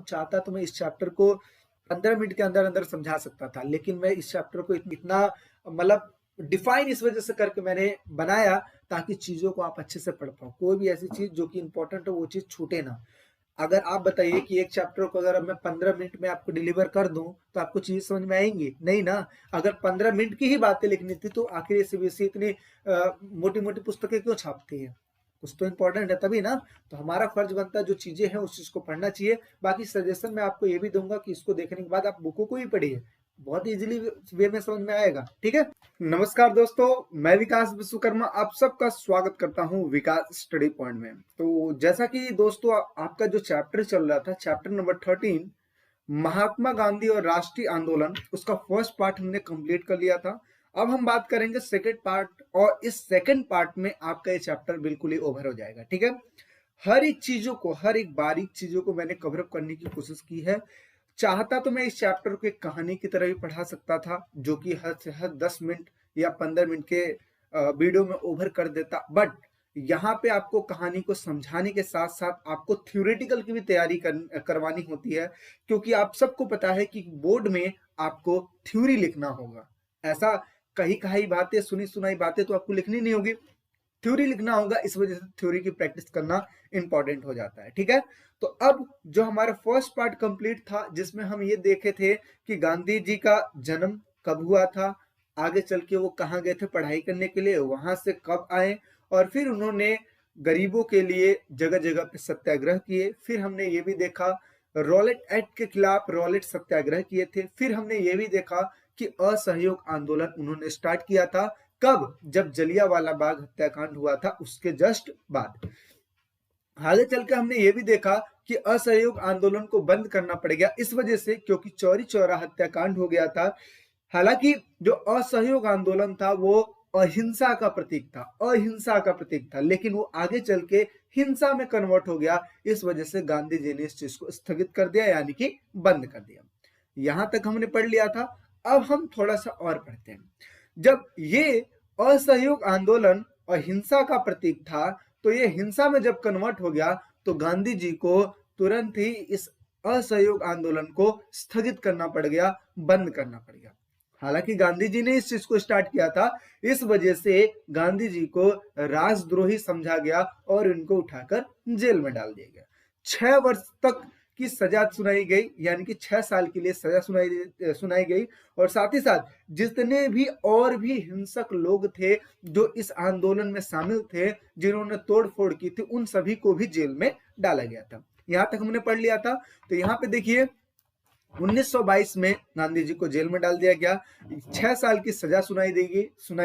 चाहता तो मैं इस चैप्टर को 15 मिनट के अंदर अंदर समझा सकता था, लेकिन मैं इस चैप्टर को इतना मतलब डिफाइन इस वजह से करके मैंने बनाया ताकि चीजों को आप अच्छे से पढ़ पाओ। कोई भी ऐसी चीज जो कि इंपॉर्टेंट हो वो चीज छूटे ना। अगर आप बताइए कि एक चैप्टर को अगर अब मैं 15 मिनट में आपको डिलीवर कर दूं तो आपको चीजें समझ में आएंगी नहीं ना। अगर 15 मिनट की ही बातें लिखनी थी तो आखिर ये सीबीएसई इतनी मोटी मोटी पुस्तकें क्यों छापती है? कुछ तो इंपॉर्टेंट है तभी ना। तो हमारा फर्ज बनता है जो चीजें हैं उस चीज को पढ़ना चाहिए। बाकी सजेशन मैं आपको ये भी दूंगा कि इसको देखने के बाद आप बुकों को ही पढ़िए, बहुत इजीली वे में समझ में आएगा। ठीक है। नमस्कार दोस्तों, मैं विकास विश्वकर्मा आप सबका स्वागत करता हूं विकास स्टडी पॉइंट में। तो जैसा कि दोस्तों आपका जो चैप्टर चल रहा था, चैप्टर नंबर 13 महात्मा गांधी और राष्ट्रीय आंदोलन, उसका फर्स्ट पार्ट हमने कंप्लीट कर लिया था। अब हम बात करेंगे सेकंड पार्ट, और इस सेकंड पार्ट में आपका ये चैप्टर बिल्कुल ही ओवर हो जाएगा। ठीक है। हर एक चीजों को, हर एक बारीक चीजों को मैंने कवर अप करने की कोशिश की है। चाहता तो मैं इस चैप्टर को एक कहानी की तरह भी पढ़ा सकता था, जो कि हर से हर 10 मिनट या 15 मिनट के वीडियो में ओवर कर देता, बट यहाँ पे आपको कहानी को समझाने के साथ साथ आपको थ्योरेटिकल की भी तैयारी करवानी होती है, क्योंकि आप सबको पता है कि बोर्ड में आपको थ्योरी लिखना होगा। ऐसा कही कही बातें, सुनी सुनाई बातें तो आपको लिखनी नहीं होगी, थ्योरी लिखना होगा। इस वजह से थ्योरी की प्रैक्टिस करना इंपॉर्टेंट हो जाता है। ठीक है। तो अब जो हमारा फर्स्ट पार्ट कंप्लीट था, जिसमें हम ये देखे थे कि गांधी जी का जन्म कब हुआ था, आगे चल के वो कहाँ गए थे पढ़ाई करने के लिए, वहां से कब आए, और फिर उन्होंने गरीबों के लिए जगह जगह पे सत्याग्रह किए। फिर हमने ये भी देखा रॉलेट एक्ट के खिलाफ रॉलेट सत्याग्रह किए थे। फिर हमने ये भी देखा कि असहयोग आंदोलन उन्होंने स्टार्ट किया था कब, जब जलियांवाला बाग हत्याकांड हुआ था उसके जस्ट बाद। आगे चल के हमने ये भी देखा कि असहयोग आंदोलन को बंद करना पड़ गया इस वजह से क्योंकि चौरी चौरा हत्याकांड हो गया था। हालांकि जो असहयोग आंदोलन था वो अहिंसा का प्रतीक था, अहिंसा का प्रतीक था, लेकिन वो आगे चल के हिंसा में कन्वर्ट हो गया। इस वजह से गांधी जी ने इस चीज को स्थगित कर दिया, यानी कि बंद कर दिया। यहां तक हमने पढ़ लिया था। अब हम थोड़ा सा और पढ़ते हैं। जब ये असहयोग आंदोलन अहिंसा का प्रतीक था, तो ये हिंसा में जब कन्वर्ट हो गया तो गांधी जी को तुरंत ही इस असहयोग आंदोलन को स्थगित करना पड़ गया, बंद करना पड़ गया। हालांकि गांधी जी ने इस चीज को स्टार्ट किया था, इस वजह से गांधी जी को राष्ट्रद्रोही समझा गया और इनको उठाकर जेल में डाल दिया गया। 6 वर्ष तक की सजा सुनाई गई, यानी कि 6 साल के लिए सजा सुनाई गई। और साथ ही साथ जितने भी और भी हिंसक लोग थे जो इस आंदोलन में शामिल थे, जिन्होंने तोड़फोड़ की थी, उन सभी को भी जेल में डाला गया था। यहां तक हमने पढ़ लिया था। तो यहाँ पे देखिए 1922 में गांधी जी को जेल में डाल दिया गया, 6 साल की सजा सुनाई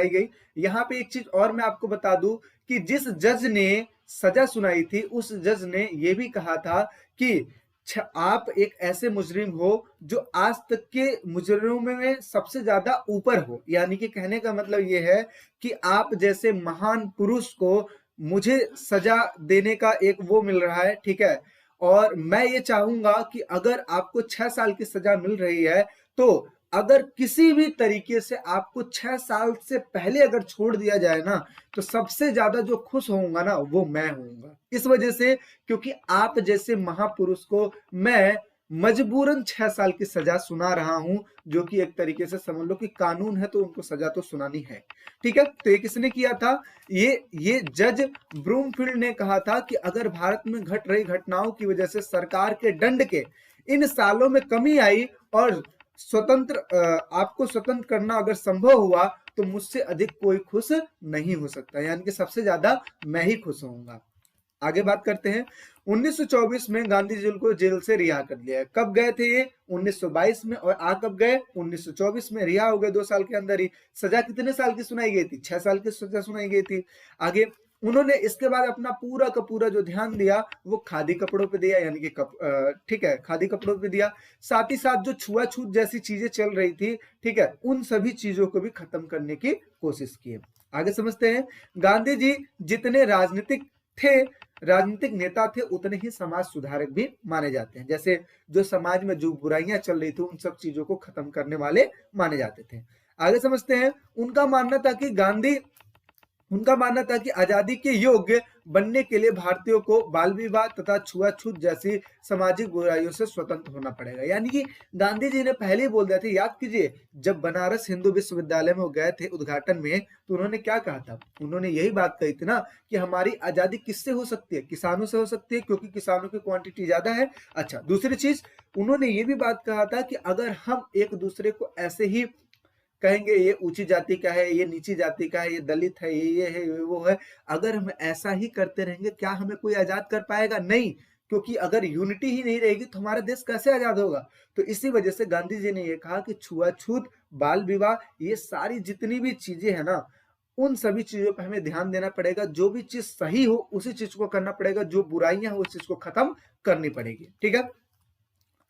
गई। यहाँ पे एक चीज और मैं आपको बता दूं कि जिस जज ने सजा सुनाई थी उस जज ने यह भी कहा था कि आप एक ऐसे मुजरिम हो जो आज तक के मुजरिमों में सबसे ज्यादा ऊपर हो, यानी कि कहने का मतलब यह है कि आप जैसे महान पुरुष को मुझे सजा देने का एक वो मिल रहा है। ठीक है। और मैं ये चाहूंगा कि अगर आपको 6 साल की सजा मिल रही है तो अगर किसी भी तरीके से आपको 6 साल से पहले अगर छोड़ दिया जाए ना, तो सबसे ज्यादा जो खुश होऊंगा ना वो मैं होऊंगा। इस वजह से क्योंकि आप जैसे महापुरुष को मैं मजबूरन 6 साल की सजा सुना रहा हूं, जो कि एक तरीके से समझ लो कि कानून है तो उनको सजा तो सुनानी है। ठीक है। तो ये किसने किया था? ये जज ब्रूमफील्ड ने कहा था कि अगर भारत में घट रही घटनाओं की वजह से सरकार के दंड के इन सालों में कमी आई और आपको स्वतंत्र करना अगर संभव हुआ तो मुझसे अधिक कोई खुश नहीं हो सकता, यानी कि सबसे ज्यादा मैं ही खुश होऊंगा। आगे बात करते हैं। 1924 में गांधी जी को जेल से रिहा कर दिया। कब गए थे ये? 1922 में। और आ कब गए? 1924 में। रिहा हो गए 2 साल के अंदर ही। सजा कितने साल की सुनाई गई थी? 6 साल की सजा सुनाई गई थी। आगे उन्होंने इसके बाद अपना पूरा का पूरा जो ध्यान दिया वो खादी कपड़ों पे दिया, यानी कि ठीक है, खादी कपड़ों पे दिया। साथ ही साथ जो छुआछूत जैसी चीजें चल रही थी, ठीक है, उन सभी चीजों को भी खत्म करने की कोशिश की। आगे समझते हैं। गांधी जी जितने राजनीतिक नेता थे उतने ही समाज सुधारक भी माने जाते हैं। जैसे जो समाज में जो बुराइयां चल रही थी उन सब चीजों को खत्म करने वाले माने जाते थे। आगे समझते हैं। उनका मानना था कि गांधी उनका मानना था कि आजादी के योग्य बनने के लिए भारतीयों को बाल विवाह तथा छुआछूत जैसी सामाजिक बुराइयों से स्वतंत्र होना पड़ेगा। यानी कि गांधी जी ने पहले ही बोल दिया था, याद कीजिए जब बनारस हिंदू विश्वविद्यालय में वो गए थे उद्घाटन में, तो उन्होंने क्या कहा था, उन्होंने यही बात कही थी ना कि हमारी आजादी किससे हो सकती है, किसानों से हो सकती है, क्योंकि किसानों की क्वांटिटी ज्यादा है। अच्छा, दूसरी चीज उन्होंने ये भी बात कहा था कि अगर हम एक दूसरे को ऐसे ही कहेंगे ये ऊंची जाति का है, ये नीची जाति का है, ये दलित है, ये है, ये वो है, अगर हम ऐसा ही करते रहेंगे क्या हमें कोई आजाद कर पाएगा? नहीं, क्योंकि अगर यूनिटी ही नहीं रहेगी तो हमारा देश कैसे आजाद होगा? तो इसी वजह से गांधी जी ने ये कहा कि छुआछूत, बाल विवाह, ये सारी जितनी भी चीजें हैं ना, उन सभी चीजों पर हमें ध्यान देना पड़ेगा। जो भी चीज सही हो उसी चीज को करना पड़ेगा, जो बुराइयां हो उस चीज को खत्म करनी पड़ेगी। ठीक है,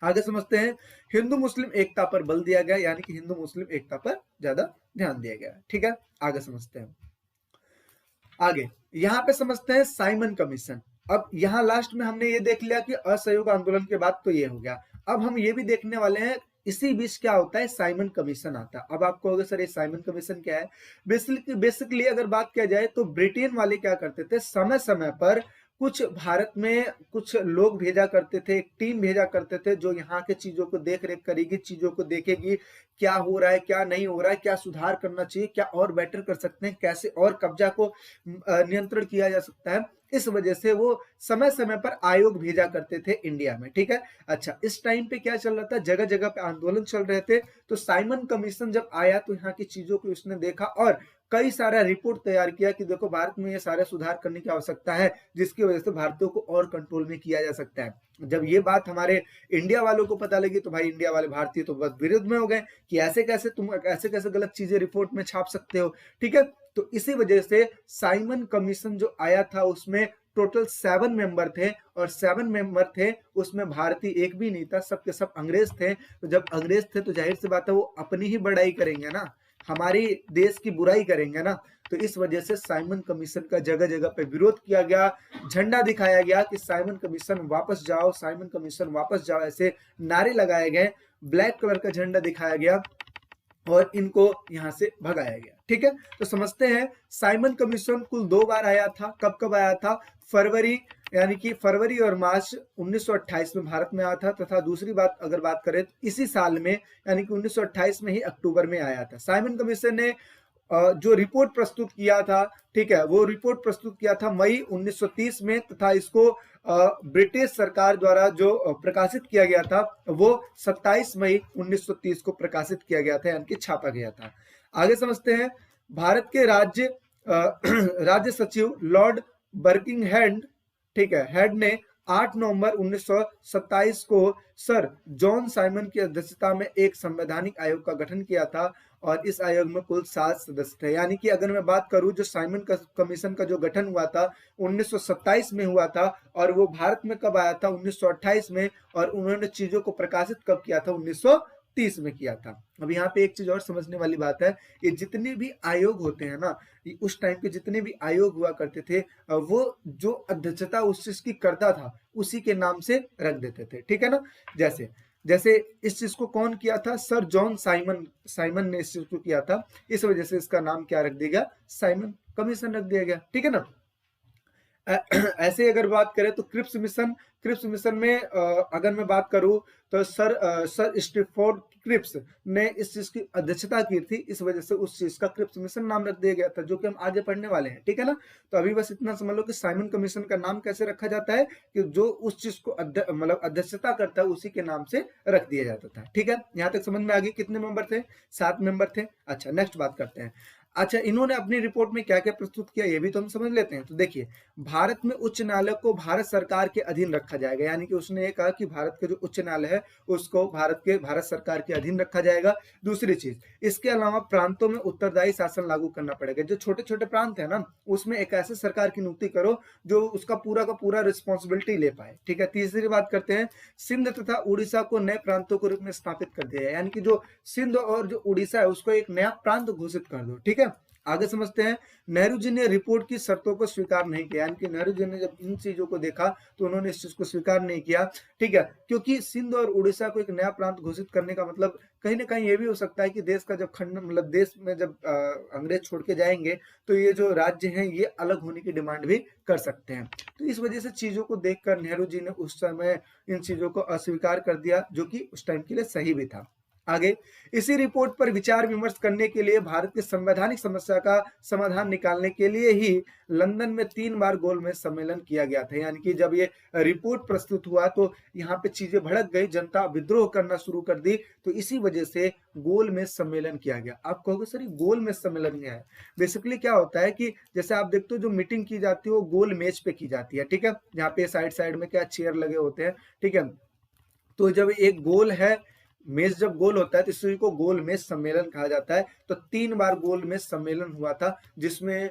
आगे समझते हैं। हिंदू मुस्लिम एकता पर बल दिया गया, यानी कि हिंदू मुस्लिम एकता पर ज्यादा ध्यान दिया गया। ठीक है, आगे समझते हैं। आगे यहाँ पे समझते हैं साइमन कमीशन। अब यहाँ लास्ट में हमने ये देख लिया कि असहयोग आंदोलन के बाद तो ये हो गया। अब हम ये भी देखने वाले हैं इसी बीच क्या होता है, साइमन कमीशन आता है। अब आपको अगर सर ये साइमन कमीशन क्या है, बेसिकली अगर बात किया जाए तो ब्रिटेन वाले क्या करते थे, समय समय पर कुछ भारत में कुछ लोग भेजा करते थे, एक टीम भेजा करते थे जो यहाँ के चीजों को देख रेख करेगी, चीजों को देखेगी, क्या हो रहा है क्या नहीं हो रहा है, क्या सुधार करना चाहिए, क्या और बेटर कर सकते हैं, कैसे और कब्जा को नियंत्रण किया जा सकता है। इस वजह से वो समय समय पर आयोग भेजा करते थे इंडिया में। ठीक है, अच्छा, इस टाइम पे क्या चल रहा था, जगह जगह पे आंदोलन चल रहे थे। तो साइमन कमीशन जब आया तो यहाँ की चीजों को उसने देखा और कई सारा रिपोर्ट तैयार किया कि देखो भारत में ये सारे सुधार करने की आवश्यकता है, जिसकी वजह से भारतीयों को और कंट्रोल में किया जा सकता है। जब ये बात हमारे इंडिया वालों को पता लगी तो भाई इंडिया वाले भारतीय तो बस विरोध में हो गए कि ऐसे कैसे तुम ऐसे कैसे गलत चीजें रिपोर्ट में छाप सकते हो। ठीक है, तो इसी वजह से साइमन कमीशन जो आया था उसमें टोटल 7 मेंबर थे और 7 मेंबर थे उसमें भारतीय एक भी नहीं था, सबके सब अंग्रेज थे। तो जब अंग्रेज थे तो जाहिर सी बात है वो अपनी ही बड़ाई करेंगे ना, हमारी देश की बुराई करेंगे ना। तो इस वजह से साइमन कमीशन का जगह जगह पे विरोध किया गया, झंडा दिखाया गया कि साइमन कमीशन वापस जाओ, साइमन कमीशन वापस जाओ, ऐसे नारे लगाए गए, ब्लैक कलर का झंडा दिखाया गया और इनको यहां से भगाया गया। ठीक है, तो समझते हैं साइमन कमीशन कुल 2 बार आया था। कब कब आया था, फरवरी यानी कि फरवरी और मार्च 1928 में भारत में आया था, तथा दूसरी बात अगर बात करें तो इसी साल में यानी कि 1928 में ही अक्टूबर में आया था। साइमन कमीशन ने जो रिपोर्ट प्रस्तुत किया था, ठीक है, वो रिपोर्ट प्रस्तुत किया था मई 1930 में, तथा इसको ब्रिटिश सरकार द्वारा जो प्रकाशित किया गया था वो 27 मई 1930 को प्रकाशित किया गया था, यानी कि छापा गया था। आगे समझते हैं। भारत के राज्य सचिव लॉर्ड बर्किंगहेम, ठीक है, हेड ने 8 नवंबर 1927 को सर जॉन साइमन की अध्यक्षता में एक संवैधानिक आयोग का गठन किया था और इस आयोग में कुल 7 सदस्य थे। यानी कि अगर मैं बात करूं जो साइमन कमीशन का जो गठन हुआ था 1927 में हुआ था और वो भारत में कब आया था, 1928 में, और उन्होंने चीजों को प्रकाशित कब किया था, 1930 में किया था। अब यहाँ पे एक चीज और समझने वाली बात है, ये जितने भी आयोग होते हैं ना, उस टाइम के जितने भी आयोग हुआ करते थे वो जो अध्यक्षता उस चीज की करता था उसी के नाम से रख देते थे। ठीक है ना, जैसे जैसे इस चीज को कौन किया था, सर जॉन साइमन ने इस चीज को किया था, इस वजह से इसका नाम क्या रख दिया गया, साइमन कमीशन रख दिया गया। ठीक है ना, ऐसे अगर बात करें तो क्रिप्स मिशन में अगर मैं बात करूं तो सर स्टीफोर्ड क्रिप्स ने इस चीज की अध्यक्षता की थी, इस वजह से उस चीज का क्रिप्स मिशन नाम रख दिया गया था, जो कि हम आगे पढ़ने वाले हैं। ठीक है ना, तो अभी बस इतना समझ लो कि साइमन कमीशन का नाम कैसे रखा जाता है कि जो उस चीज को मतलब अध्यक्षता करता है उसी के नाम से रख दिया जाता था। ठीक है, यहाँ तक समझ में आ गई। कितने मेंबर थे, 7 मेंबर थे। अच्छा, नेक्स्ट बात करते हैं। अच्छा, इन्होंने अपनी रिपोर्ट में क्या क्या प्रस्तुत किया ये भी तो हम समझ लेते हैं। तो देखिए, भारत में उच्च न्यायालय को भारत सरकार के अधीन रखा जाएगा, यानी कि उसने ये कहा कि भारत के जो उच्च न्यायालय है उसको भारत सरकार के अधीन रखा जाएगा। दूसरी चीज, इसके अलावा प्रांतों में उत्तरदायी शासन लागू करना पड़ेगा। जो छोटे छोटे प्रांत है ना, उसमें एक ऐसे सरकार की नियुक्ति करो जो उसका पूरा का पूरा रिस्पॉन्सिबिलिटी ले पाए। ठीक है, तीसरी बात करते हैं, सिंध तथा उड़ीसा को नए प्रांतों के रूप में स्थापित कर दिया, यानी कि जो सिंध और जो उड़ीसा है उसको एक नया प्रांत घोषित कर दो। ठीक है, आगे समझते हैं। नेहरू जी ने रिपोर्ट की शर्तों को स्वीकार नहीं किया, यानी कि नेहरू जी ने जब इन चीजों को देखा तो उन्होंने इस चीज को स्वीकार नहीं किया, ठीक है, क्योंकि सिंध और उड़ीसा को एक नया प्रांत घोषित करने का मतलब कहीं ना कहीं ये भी हो सकता है कि देश का जब खंड मतलब देश में जब अंग्रेज छोड़ के जाएंगे तो ये जो राज्य हैं ये अलग होने की डिमांड भी कर सकते हैं। तो इस वजह से चीजों को देखकर नेहरू जी ने उस समय इन चीजों को अस्वीकार कर दिया, जो कि उस टाइम के लिए सही भी था। आगे, इसी रिपोर्ट पर विचार विमर्श करने के लिए भारत की संवैधानिक समस्या का समाधान निकालने के लिए ही लंदन में 3 बार गोलमेज सम्मेलन किया गया था। यानी कि जब ये रिपोर्ट प्रस्तुत हुआ तो यहाँ पे चीजें भड़क गई, जनता विद्रोह करना शुरू कर दी, तो इसी वजह से गोलमेज सम्मेलन किया गया। आप कहोगे सर ये गोलमेज सम्मेलन क्या है? बेसिकली क्या होता है कि जैसे आप देखते हो जो मीटिंग की जाती है वो गोल मेज पे की जाती है, ठीक है, यहाँ पे साइड साइड में क्या चेयर लगे होते हैं, ठीक है। तो जब एक गोल है मेज, जब गोल होता है तो इसी को गोल मेज सम्मेलन कहा जाता है। तो 3 बार गोल मेज सम्मेलन हुआ था, जिसमें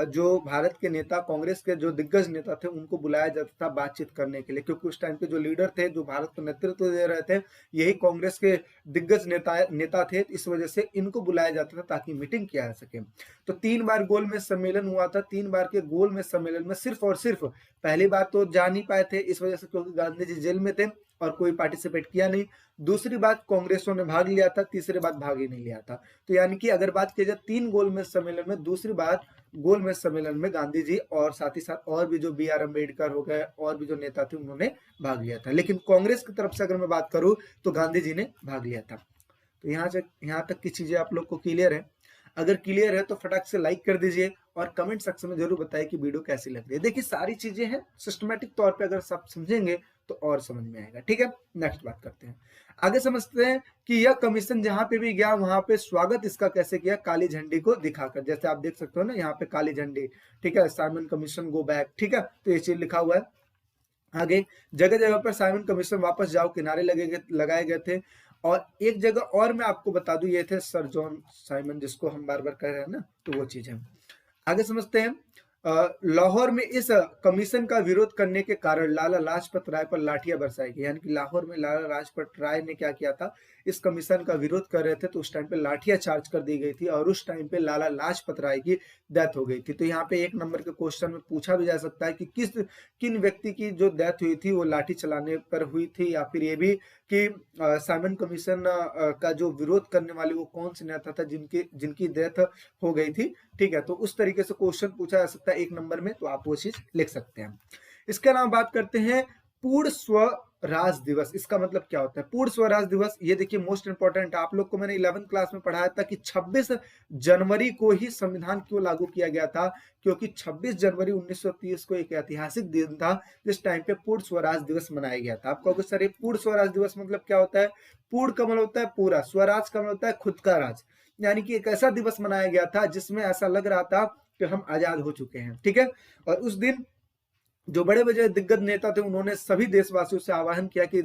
जो भारत के नेता, कांग्रेस के जो दिग्गज नेता थे उनको बुलाया जाता था बातचीत करने के लिए, क्योंकि उस टाइम पे जो लीडर थे जो भारत को नेतृत्व दे रहे थे यही कांग्रेस के दिग्गज नेता थे, इस वजह से इनको बुलाया जाता था ताकि मीटिंग किया जा सके। तो 3 बार गोल मेज सम्मेलन हुआ था। 3 बार के गोल मेज सम्मेलन में सिर्फ और सिर्फ पहली बार तो जा नहीं पाए थे इस वजह से क्योंकि गांधी जी जेल में थे और कोई पार्टिसिपेट किया नहीं। दूसरी बात कांग्रेसों ने भाग लिया था, तीसरी बात भाग ही नहीं लिया था। तो यानी कि अगर बात की जाए 3 गोलमेज सम्मेलन में, दूसरी बात गोलमेज सम्मेलन में गांधी जी और साथ ही साथ और भी जो BR अम्बेडकर हो गए और भी जो नेता थे उन्होंने भाग लिया था। लेकिन कांग्रेस की तरफ से अगर मैं बात करूं तो गांधी जी ने भाग लिया था। तो यहाँ तक की चीजें आप लोग को क्लियर है? अगर क्लियर है तो फटाक से लाइक कर दीजिए और कमेंट सेक्शन में जरूर बताइए कि वीडियो कैसी लग रही है। देखिए सारी चीजें हैं सिस्टमेटिक तौर पे, अगर सब समझेंगे तो और समझ में आएगा, ठीक है। नेक्स्ट बात करते हैं, आगे समझते हैं कि यह कमीशन जहां पे भी गया वहां पे स्वागत इसका कैसे किया, काली झंडी को दिखाकर। जैसे आप देख सकते हो ना यहाँ पे काली झंडी, ठीक है, साइमन कमीशन गो बैक, ठीक है, तो ये चीज लिखा हुआ है। आगे, जगह जगह पर साइमन कमीशन वापस जाओ किनारे लगाए गए थे। और एक जगह और मैं आपको बता दूं, ये थे सर जॉन साइमन, जिसको हम बार बार कह रहे हैं ना, तो वो चीज है। आगे समझते हैं, लाहौर में इस कमीशन का विरोध करने के कारण लाला लाजपत राय पर लाठियां बरसाई गई। यानी कि लाहौर में लाला लाजपत राय ने क्या किया था, इस कमीशन का विरोध कर रहे थे तो उस टाइम पे लाठियां चार्ज कर दी गई थी और उस टाइम पे लाला लाजपत राय की डेथ हो गई थी। तो यहाँ पे 1 नंबर के क्वेश्चन में पूछा भी जा सकता है कि किन व्यक्ति की जो डेथ हुई थी वो लाठी चलाने पर हुई थी, या फिर ये भी कि साइमन कमीशन का जो विरोध करने वाले वो कौन से नेता था जिनकी डेथ हो गई थी, ठीक है। तो उस तरीके से क्वेश्चन पूछा जा सकता है 1 नंबर में, तो आप वो चीज लिख सकते हैं। इसके अलावा बात करते हैं पूर्ण स्वराज दिवस, इसका मतलब क्या होता है? पूर्ण स्वराज दिवस, ये देखिए मोस्ट इंपॉर्टेंट, आप लोग को मैंने 11th क्लास में पढ़ाया था कि 26 जनवरी को ही संविधान क्यों लागू किया गया था, क्योंकि 26 जनवरी 1930 को एक ऐतिहासिक दिन था जिस टाइम पे पूर्ण स्वराज दिवस मनाया गया था। आप कहोगे सर ये पूर्ण स्वराज दिवस मतलब क्या होता है? पूर्ण का मतलब होता है पूरा, स्वराज का मतलब होता है खुद का राज, यानी कि एक ऐसा दिवस मनाया गया था जिसमें ऐसा लग रहा था कि हम आजाद हो चुके हैं, ठीक है। और उस दिन जो बड़े बड़े दिग्गज नेता थे उन्होंने सभी देशवासियों से आह्वान किया कि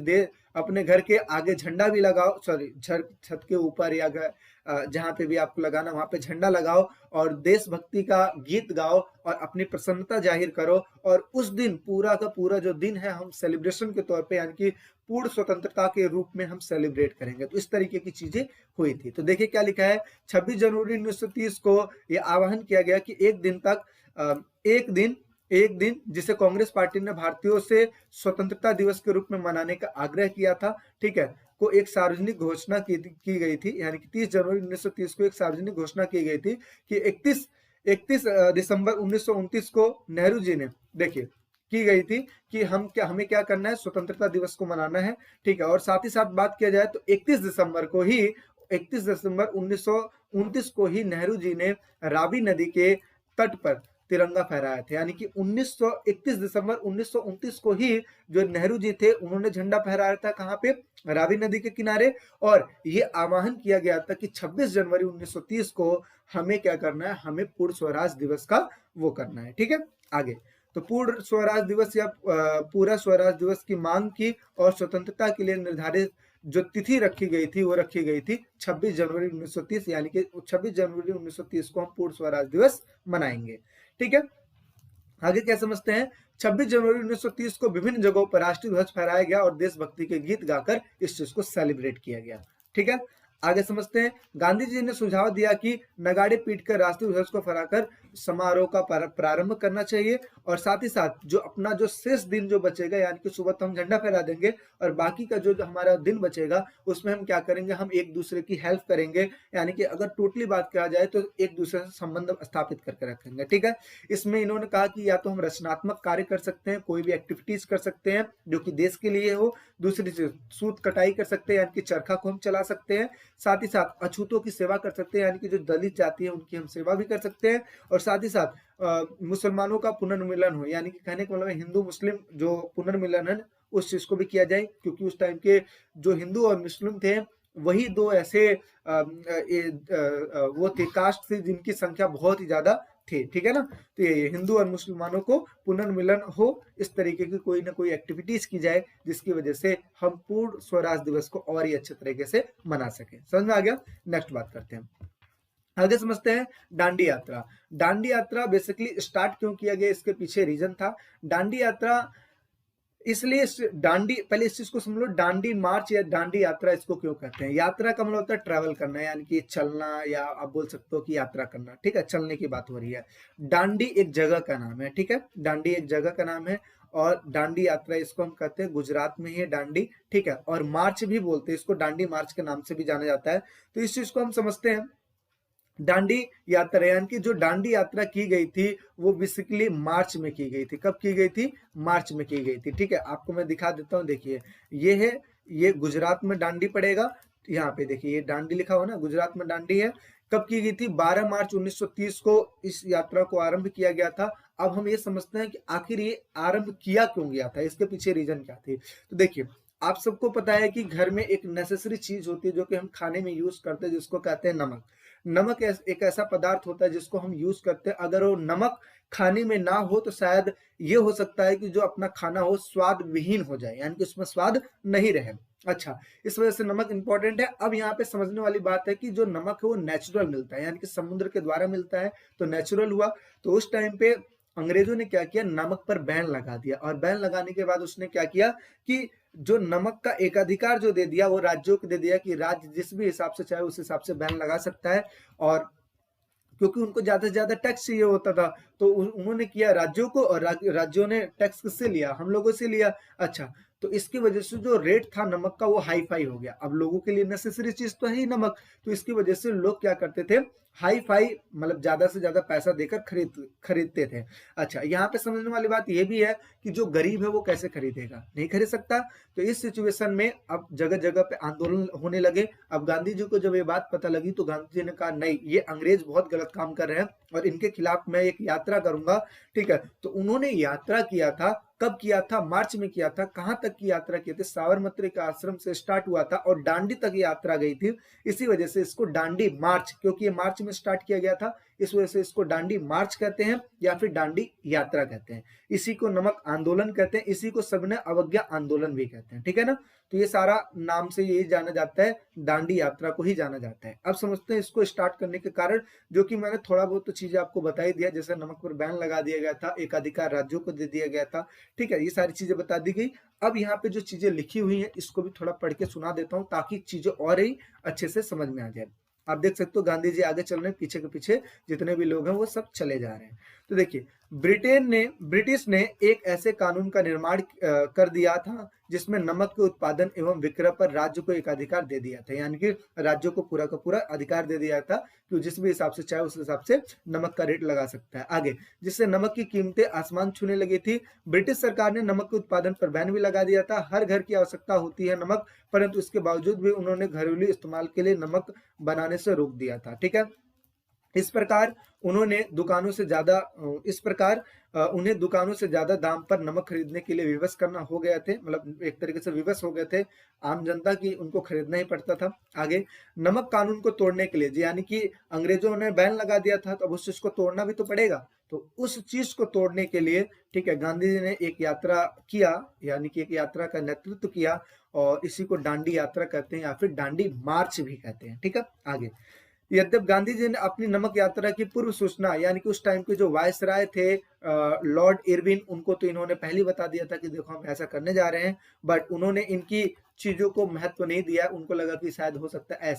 अपने घर के आगे झंडा भी लगाओ, सॉरी छत के ऊपर या जहां पे भी आपको लगाना वहां पे झंडा लगाओ और देशभक्ति का गीत गाओ और अपनी प्रसन्नता जाहिर करो। और उस दिन पूरा का पूरा जो दिन है हम सेलिब्रेशन के तौर पे, यानी कि पूर्ण स्वतंत्रता के रूप में हम सेलिब्रेट करेंगे। तो इस तरीके की चीजें हुई थी। तो देखिए क्या लिखा है, 26 जनवरी 1930 को यह आह्वान किया गया कि एक दिन जिसे कांग्रेस पार्टी ने भारतीयों से स्वतंत्रता दिवस के रूप में मनाने का आग्रह किया था, ठीक है, को एक सार्वजनिक घोषणा की गई थी। यानी कि 30 जनवरी 1930 को एक सार्वजनिक घोषणा की गई थी कि 31 दिसंबर 1929 को नेहरू जी ने, देखिए, की गई थी कि हमें क्या करना है, स्वतंत्रता दिवस को मनाना है, ठीक है। और साथ ही साथ बात किया जाए तो 31 दिसंबर 1929 को ही नेहरू जी ने रावी नदी के तट पर तिरंगा फहराया था। यानी कि 31 दिसंबर 1929 को ही जो नेहरू जी थे उन्होंने झंडा फहराया था, कहां पे, रावी नदी के किनारे। और ये आह्वान किया गया था कि 26 जनवरी 1930 को हमें क्या करना है, हमें पूर्ण स्वराज दिवस का वो करना है, ठीक है। आगे, तो पूर्ण स्वराज दिवस या पूरा स्वराज दिवस की मांग की और स्वतंत्रता के लिए निर्धारित जो तिथि रखी गई थी वो रखी गई थी 26 जनवरी 1930, यानी कि 26 जनवरी 1930 को हम पूर्ण स्वराज दिवस मनाएंगे, ठीक है। आगे क्या समझते हैं, 26 जनवरी 1930 को विभिन्न जगहों पर राष्ट्रीय ध्वज फहराया गया और देशभक्ति के गीत गाकर इस चीज को सेलिब्रेट किया गया, ठीक है। आगे समझते हैं। गांधी जी ने सुझाव दिया कि नगाड़े पीटकर राष्ट्रीय ध्वज को फहराकर समारोह का प्रारंभ करना चाहिए, और साथ ही साथ जो अपना जो शेष दिन जो बचेगा, यानी कि सुबह तो हम झंडा फहरा देंगे और बाकी का जो हमारा दिन बचेगा उसमें हम क्या करेंगे, हम एक दूसरे की हेल्प करेंगे, यानी कि अगर टोटली बात कहा जाए तो एक दूसरे से संबंध स्थापित करके रखेंगे। ठीक है, इसमें इन्होंने कहा कि या तो हम रचनात्मक कार्य कर सकते हैं, कोई भी एक्टिविटीज कर सकते हैं जो कि देश के लिए हो, दूसरी चीज सूत कटाई कर सकते हैं, यानी कि चरखा को हम चला सकते हैं, साथ ही साथ अछूतों की सेवा कर सकते हैं, यानी कि जो दलित जाति है उनकी हम सेवा भी कर सकते हैं, और साथ ही साथ मुसलमानों का पुनर्मिलन हो, यानी कि कहने का मतलब हिंदू मुस्लिम जो पुनर्मिलन है उस चीज को भी किया जाए, क्योंकि उस टाइम के जो हिंदू और मुस्लिम थे वही दो ऐसे वो थे, कास्ट थे जिनकी संख्या बहुत ही ज्यादा थे। ठीक है ना, तो ये हिंदू और मुसलमानों को पुनर्मिलन हो, इस तरीके की कोई ना कोई एक्टिविटीज की जाए जिसकी वजह से हम पूर्ण स्वराज दिवस को और ही अच्छे तरीके से मना सके। समझ में आ गया? नेक्स्ट बात करते हैं, आगे समझते हैं दांडी यात्रा। दांडी यात्रा बेसिकली स्टार्ट क्यों किया गया, इसके पीछे रीजन था। दांडी यात्रा इसलिए दांडी, पहले इस चीज को समझ लो, दांडी मार्च या दांडी यात्रा इसको क्यों कहते हैं। यात्रा का मतलब होता है ट्रैवल करना, यानी कि चलना, या आप बोल सकते हो कि यात्रा करना। ठीक है, चलने की बात हो रही है। दांडी एक जगह का नाम है। ठीक है, दांडी एक जगह का नाम है, और दांडी यात्रा इसको हम कहते हैं, गुजरात में ही है दांडी। ठीक है, और मार्च भी बोलते हैं इसको, दांडी मार्च के नाम से भी जाना जाता है। तो इस चीज को हम समझते हैं, दांडी यात्रा, यानी कि जो दांडी यात्रा की गई थी वो बेसिकली मार्च में की गई थी। कब की गई थी? मार्च में की गई थी। ठीक है, आपको मैं दिखा देता हूँ, देखिए ये है, ये गुजरात में दांडी पड़ेगा, यहाँ पे देखिए ये दांडी लिखा हुआ ना, गुजरात में दांडी है। कब की गई थी? 12 मार्च 1930 को इस यात्रा को आरंभ किया गया था। अब हम ये समझते हैं कि आखिर ये आरंभ किया क्यों गया था, इसके पीछे रीजन क्या थी। तो देखिए, आप सबको पता है कि घर में एक नेसेसरी चीज होती है जो कि हम खाने में यूज करते हैं, जिसको कहते हैं नमक। नमक एक ऐसा पदार्थ होता है जिसको हम यूज करते हैं, अगर वो नमक खाने में ना हो तो शायद ये हो सकता है कि जो अपना खाना हो स्वाद विहीन हो जाए, यानी कि उसमें स्वाद नहीं रहे। अच्छा, इस वजह से नमक इंपॉर्टेंट है। अब यहाँ पे समझने वाली बात है कि जो नमक है वो नेचुरल मिलता है, यानी कि समुद्र के द्वारा मिलता है, तो नेचुरल हुआ। तो उस टाइम पे अंग्रेजों ने क्या किया, नमक पर बैन लगा दिया, और बैन लगाने के बाद उसने क्या किया कि जो नमक का एकाधिकार जो दे दिया वो राज्यों को दे दिया कि राज्य जिस भी हिसाब से चाहे उस हिसाब से बैन लगा सकता है। और क्योंकि उनको ज्यादा से ज्यादा टैक्स चाहिए होता था, तो उन्होंने किया राज्यों को, और राज्यों ने टैक्स किससे लिया? हम लोगों से लिया। अच्छा, तो इसकी वजह से जो रेट था नमक का वो हाई फाई हो गया। अब लोगों के लिए नेसेसरी चीज तो है ही नमक, तो इसकी वजह से लोग क्या करते थे, हाई फाई मतलब ज्यादा से ज्यादा पैसा देकर खरीदते थे। अच्छा, यहाँ पे समझने वाली बात यह भी है कि जो गरीब है वो कैसे खरीदेगा, नहीं खरीद सकता। तो इस सिचुएशन में अब जगह जगह पे आंदोलन होने लगे। अब गांधी जी को जब ये बात पता लगी तो गांधी जी ने कहा नहीं, ये अंग्रेज बहुत गलत काम कर रहे हैं और इनके खिलाफ मैं एक यात्रा करूंगा। ठीक है, तो उन्होंने यात्रा किया था। कब किया था? मार्च में किया था। कहां तक की यात्रा की थी? साबरमती के आश्रम से स्टार्ट हुआ था और दांडी तक यात्रा गई थी। इसी वजह से इसको दांडी मार्च, क्योंकि ये मार्च में स्टार्ट किया गया था, इस वजह से इसको दांडी मार्च कहते हैं या फिर दांडी यात्रा कहते हैं। इसी को नमक आंदोलन कहते हैं, इसी को सबने अवज्ञा आंदोलन भी कहते हैं। ठीक है ना, तो ये सारा नाम से यही जाना जाता है, दांडी यात्रा को ही जाना जाता है। अब समझते हैं इसको स्टार्ट करने के कारण, जो कि मैंने थोड़ा बहुत तो चीजें आपको बता ही दिया, जैसे नमक पर बैन लगा दिया गया था, एकाधिकार राज्यों को दे दिया गया था। ठीक है, ये सारी चीजें बता दी गई। अब यहाँ पे जो चीजें लिखी हुई हैं इसको भी थोड़ा पढ़ के सुना देता हूँ ताकि चीजें और ही अच्छे से समझ में आ जाए। आप देख सकते हो गांधी जी आगे चल रहे हैं, पीछे के पीछे जितने भी लोग हैं वो सब चले जा रहे हैं। तो देखिए, ब्रिटिश ने एक ऐसे कानून का निर्माण कर दिया था जिसमें नमक के उत्पादन एवं विक्रय पर राज्य को एकाधिकार दे दिया था, यानी कि राज्यों को पूरा का पूरा अधिकार दे दिया था कि जिस भी हिसाब से चाहे उस हिसाब से नमक का रेट लगा सकता है। आगे, जिससे नमक की कीमतें आसमान छूने लगी थी। ब्रिटिश सरकार ने नमक के उत्पादन पर बैन भी लगा दिया था। हर घर की आवश्यकता होती है नमक, परंतु इसके बावजूद भी उन्होंने घरेलू इस्तेमाल के लिए नमक बनाने से रोक दिया था। ठीक है, इस प्रकार उन्हें दुकानों से ज्यादा दाम पर नमक खरीदने के लिए विवश करना हो गए थे, मतलब एक तरीके से विवश हो गए थे आम जनता की, उनको खरीदना ही पड़ता था। आगे, नमक कानून को तोड़ने के लिए, यानी कि अंग्रेजों ने बैन लगा दिया था तो अब उस चीज को तोड़ना भी तो पड़ेगा, तो उस चीज को तोड़ने के लिए, ठीक है, गांधी जी ने एक यात्रा किया, यानी कि एक यात्रा का नेतृत्व किया, और इसी को दांडी यात्रा कहते हैं या फिर दांडी मार्च भी कहते हैं। ठीक है, आगे, यद्यपि गांधी जी ने अपनी नमक यात्रा की पूर्व सूचना, यानी कि उस टाइम के जो वायसराय थे लॉर्ड इरविन, उनको तो इन्होंने पहले बता दिया था कि देखो हम ऐसा करने जा रहे हैं, बट उन्होंने इनकी चीजों को महत्व नहीं दिया, उनको लगा कि शायद हो सकता है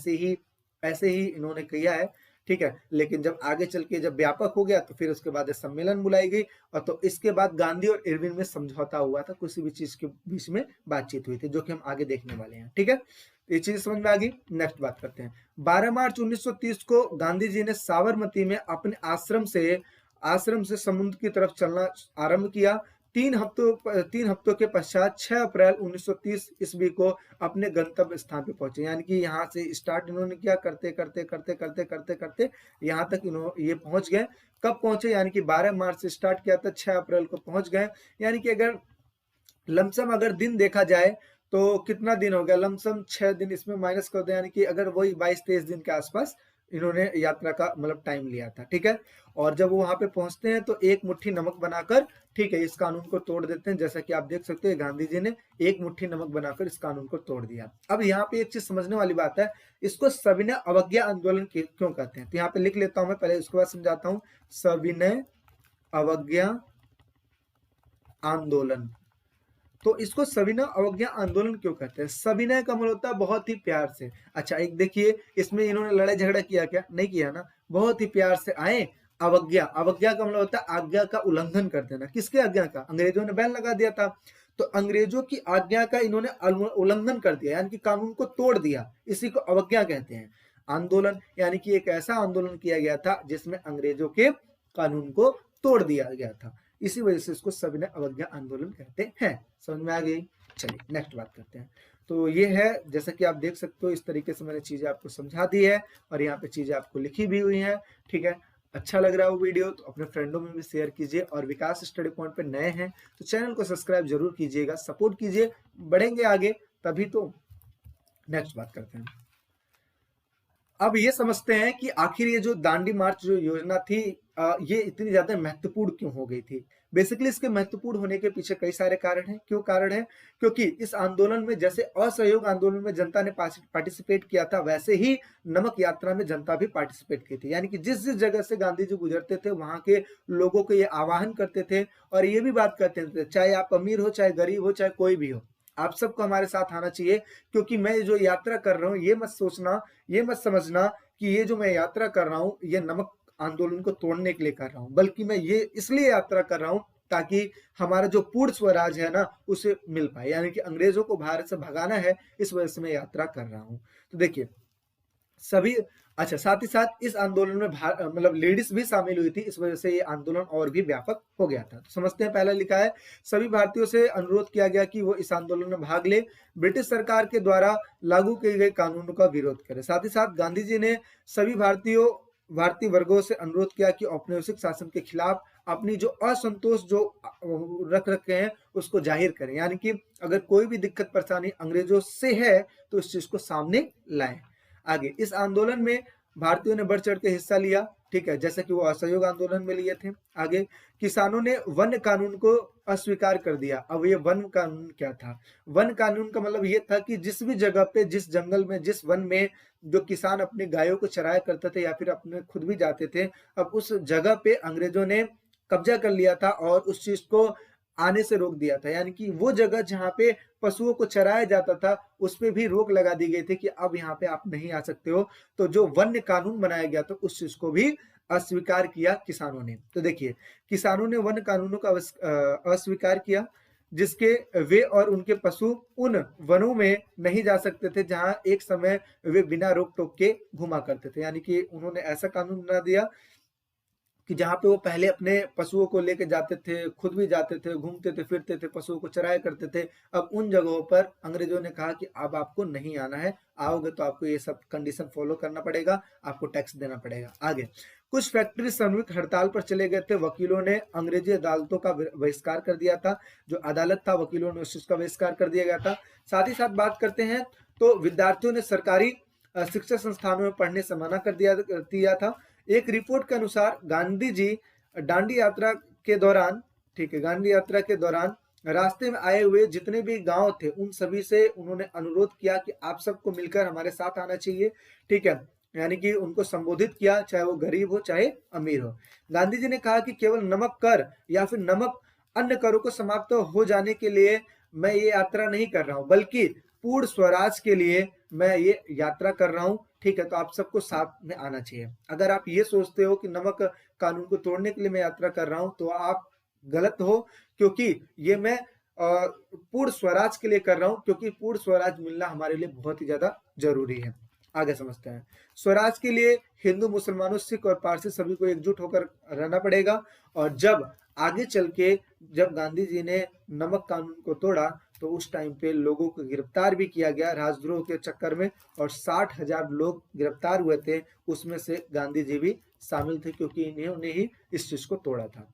ऐसे ही इन्होंने किया है, ठीक है। लेकिन जब आगे चल के जब व्यापक हो गया तो फिर उसके बाद सम्मेलन बुलाई गई, और तो इसके बाद गांधी और इरविन में समझौता हुआ था, किसी भी चीज के बीच में बातचीत हुई थी, जो कि हम आगे देखने वाले हैं, ठीक है। तो ये चीज समझ में आ गई। नेक्स्ट बात करते हैं। 12 मार्च 1930 को गांधी जी ने साबरमती में अपने आश्रम से समुद्र की तरफ चलना आरंभ किया। 3 हफ्तों के पश्चात 6 अप्रैल 1930 ईस्वी को अपने गंतव्य स्थान पे पहुंचे। यानी कि यहाँ से स्टार्ट इन्होंने किया, करते करते करते करते करते करते यहाँ तक ये पहुंच गए। कब पहुंचे? यानी कि 12 मार्च से स्टार्ट किया था, 6 अप्रैल को पहुंच गए। यानी कि अगर लमसम अगर दिन देखा जाए तो कितना दिन हो गया, लमसम 6 दिन इसमें माइनस कर दो, यानी कि अगर वही 22-23 दिन के आसपास इन्होंने यात्रा का मतलब टाइम लिया था, ठीक है। और जब वो वहां पे पहुंचते हैं तो एक मुट्ठी नमक बनाकर, ठीक है, इस कानून को तोड़ देते हैं। जैसा कि आप देख सकते हैं गांधी जी ने एक मुट्ठी नमक बनाकर इस कानून को तोड़ दिया। अब यहाँ पे एक चीज समझने वाली बात है, इसको सविनय अवज्ञा आंदोलन क्यों कहते हैं? तो यहाँ पे लिख लेता हूं मैं, पहले उसके बाद समझाता हूँ। सविनय अवज्ञा आंदोलन, तो इसको सविनय अवज्ञा आंदोलन क्यों कहते हैं? सविनय का मतलब होता है बहुत ही प्यार से। अच्छा, एक देखिए, इसमें इन्होंने लड़ाई झगड़ा किया क्या? नहीं किया ना, बहुत ही प्यार से आए। अवज्ञा का मतलब होता है आज्ञा का उल्लंघन कर देना। किसके आज्ञा का? अंग्रेजों ने बैन लगा दिया था, तो अंग्रेजों की आज्ञा का इन्होंने उल्लंघन कर दिया, यानी कि कानून को तोड़ दिया, इसी को अवज्ञा कहते हैं। आंदोलन यानी कि एक ऐसा आंदोलन किया गया था जिसमें अंग्रेजों के कानून को तोड़ दिया गया था, इसी वजह से इसको सविनय अवज्ञा आंदोलन कहते हैं। समझ में आ गई? चलिए नेक्स्ट बात करते हैं। तो ये है, जैसा कि आप देख सकते हो, इस तरीके से मैंने चीजें आपको समझा दी है और यहाँ पे चीजें आपको लिखी भी हुई हैं, ठीक है। अच्छा लग रहा है वो वीडियो तो अपने फ्रेंडों में भी शेयर कीजिए, और विकास स्टडी पॉइंट पे नए हैं तो चैनल को सब्सक्राइब जरूर कीजिएगा, सपोर्ट कीजिए, बढ़ेंगे आगे तभी तो। नेक्स्ट बात करते हैं। अब ये समझते हैं कि आखिर ये जो दांडी मार्च जो योजना थी, ये इतनी ज्यादा महत्वपूर्ण क्यों हो गई थी? बेसिकली इसके महत्वपूर्ण होने के पीछे कई सारे कारण हैं। क्यों कारण है? क्योंकि इस आंदोलन में जैसे असहयोग आंदोलन में जनता ने पार्टिसिपेट किया था, वैसे ही नमक यात्रा में जनता भी पार्टिसिपेट की थी। यानी कि जिस जिस जगह से गांधी जी गुजरते थे वहां के लोगों को ये आह्वान करते थे और ये भी बात करते थे, चाहे आप अमीर हो, चाहे गरीब हो, चाहे कोई भी हो, आप सबको हमारे साथ आना चाहिए, क्योंकि मैं जो यात्रा कर रहा हूँ, ये मत सोचना, ये मत समझना कि ये जो मैं यात्रा कर रहा हूँ ये नमक आंदोलन को तोड़ने के लिए कर रहा हूँ, बल्कि मैं ये इसलिए यात्रा कर रहा हूँ ताकि हमारा जो पूर्ण स्वराज है ना उसे मिल पाए, यानी कि अंग्रेजों को भारत से भगाना है, इस वजह से मैं यात्रा कर रहा हूँ। तो देखिए सभी, अच्छा, साथ ही साथ इस आंदोलन में मतलब लेडीज भी शामिल हुई थी, इस वजह से ये आंदोलन और भी व्यापक हो गया था। तो समझते हैं, पहला लिखा है सभी भारतीयों से अनुरोध किया गया कि वो इस आंदोलन में भाग ले, ब्रिटिश सरकार के द्वारा लागू किए गए कानूनों का विरोध करें। साथ ही साथ गांधी जी ने सभी भारतीय वर्गों से अनुरोध किया कि औपनिवेशिक शासन के खिलाफ अपनी जो असंतोष जो रख रखे हैं उसको जाहिर करें, यानी कि अगर कोई भी दिक्कत परेशानी अंग्रेजों से है तो इस चीज को सामने लाएं। आगे, इस आंदोलन में भारतीयों ने बढ़ चढ़ के हिस्सा लिया, ठीक है, जैसे कि वो असहयोग आंदोलन में लिए थे। आगे, किसानों ने वन कानून को अस्वीकार कर दिया। अब ये वन कानून क्या था? वन कानून का मतलब ये था कि जिस भी जगह पे, जिस जंगल में, जिस वन में जो किसान अपने गायों को चराया करते थे या फिर अपने खुद भी जाते थे, अब उस जगह पे अंग्रेजों ने कब्जा कर लिया था और उस चीज को आने से रोक दिया था। यानी कि वो जगह जहाँ पे पशुओं को चराया जाता था उस पे भी रोक लगा दी गई थी कि अब यहाँ पे आप नहीं आ सकते हो। तो जो वन्य कानून बनाया गया था उस चीज को भी अस्वीकार किया किसानों ने। तो देखिए, किसानों ने वन्य कानूनों का अस्वीकार किया, जिसके वे और उनके पशु उन वनों में नहीं जा सकते थे जहां एक समय वे बिना रोक टोक के घुमा करते थे। यानी कि उन्होंने ऐसा कानून बना दिया कि जहाँ पे वो पहले अपने पशुओं को लेके जाते थे, खुद भी जाते थे, घूमते थे, फिरते थे, पशुओं को चराया करते थे, अब उन जगहों पर अंग्रेजों ने कहा कि अब आपको नहीं आना है, आओगे तो आपको ये सब कंडीशन फॉलो करना पड़ेगा, आपको टैक्स देना पड़ेगा। आगे, कुछ फैक्ट्री श्रमिक हड़ताल पर चले गए थे, वकीलों ने अंग्रेजी अदालतों का बहिष्कार कर दिया था, जो अदालत था वकीलों ने उस चीज का बहिष्कार कर दिया गया था। साथ ही साथ बात करते हैं तो विद्यार्थियों ने सरकारी शिक्षा संस्थानों में पढ़ने से मना कर दिया था। एक रिपोर्ट के अनुसार गांधी जी दांडी यात्रा के दौरान, ठीक है, गांधी यात्रा के दौरान रास्ते में आए हुए जितने भी गांव थे उन सभी से उन्होंने अनुरोध किया कि आप सबको मिलकर हमारे साथ आना चाहिए, ठीक है, यानी कि उनको संबोधित किया, चाहे वो गरीब हो चाहे अमीर हो। गांधी जी ने कहा कि केवल नमक कर या फिर नमक अन्य करों को समाप्त हो जाने के लिए मैं ये यात्रा नहीं कर रहा हूं, बल्कि पूर्ण स्वराज के लिए मैं ये यात्रा कर रहा हूँ, ठीक है। तो आप सबको साथ में आना चाहिए। अगर आप ये सोचते हो कि नमक कानून को तोड़ने के लिए मैं यात्रा कर रहा हूँ, तो आप गलत हो, क्योंकि ये मैं पूर्ण स्वराज के लिए कर रहा हूँ, क्योंकि पूर्ण स्वराज मिलना हमारे लिए बहुत ही ज्यादा जरूरी है। आगे समझते हैं। स्वराज के लिए हिंदू, मुसलमानों, सिख और पारसी सभी को एकजुट होकर रहना पड़ेगा। और जब आगे चल के जब गांधी जी ने नमक कानून को तोड़ा, तो उस टाइम पे लोगों को गिरफ्तार भी किया गया राजद्रोह के चक्कर में, और 60,000 लोग गिरफ्तार हुए थे। उसमें से गांधी जी भी शामिल थे, क्योंकि इन्होंने ही इस चीज को तोड़ा था।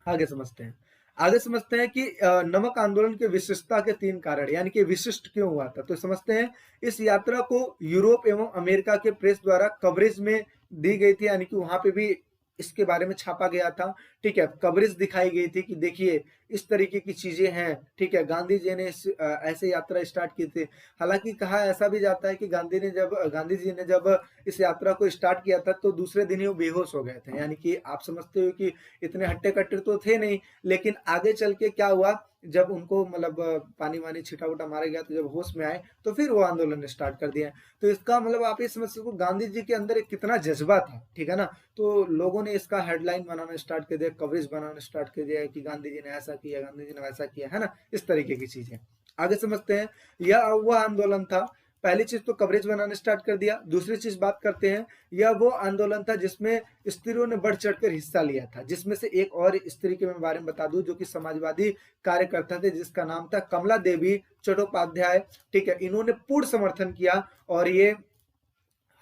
आगे समझते हैं। आगे समझते हैं कि नमक आंदोलन के विशिष्टता के 3 कारण, यानी कि विशिष्ट क्यों हुआ था। तो समझते हैं। इस यात्रा को यूरोप एवं अमेरिका के प्रेस द्वारा कवरेज में दी गई थी, यानी कि वहां पे भी इसके बारे में छापा गया था, ठीक है। कवरेज दिखाई गई थी कि देखिए इस तरीके की चीजें हैं, ठीक है। गांधी जी ने ऐसे यात्रा स्टार्ट की थी। हालांकि कहा ऐसा भी जाता है कि गांधी जी ने जब इस यात्रा को स्टार्ट किया था, तो दूसरे दिन ही वो बेहोश हो गए थे। यानी कि आप समझते हो कि इतने हट्टे कट्टे तो थे नहीं, लेकिन आगे चल के क्या हुआ, जब उनको मतलब पानी वानी छिटा उटा मारा गया, तो जब होश में आए तो फिर वो आंदोलन स्टार्ट कर दिया। तो इसका मतलब आप ये समझ सको गांधी जी के अंदर एक कितना जज्बा था, ठीक है ना। तो लोगों ने इसका हेडलाइन बनाना स्टार्ट कर दिया, कवरेज बनाना स्टार्ट कर दिया कि गांधी जी ने ऐसा किया, गांधी जी ने वैसा किया, है ना, इस तरीके की चीजें। आगे समझते हैं। यह वह आंदोलन था, पहली चीज तो कवरेज बनाना स्टार्ट कर दिया। दूसरी चीज बात करते हैं, यह वो आंदोलन था जिसमें स्त्रियों ने बढ़ चढ़कर हिस्सा लिया था, जिसमें से एक और स्त्री के बारे में बता दूं, जो कि समाजवादी कार्यकर्ता थे, जिसका नाम था कमला देवी चट्टोपाध्याय, ठीक है। इन्होंने पूर्ण समर्थन किया, और ये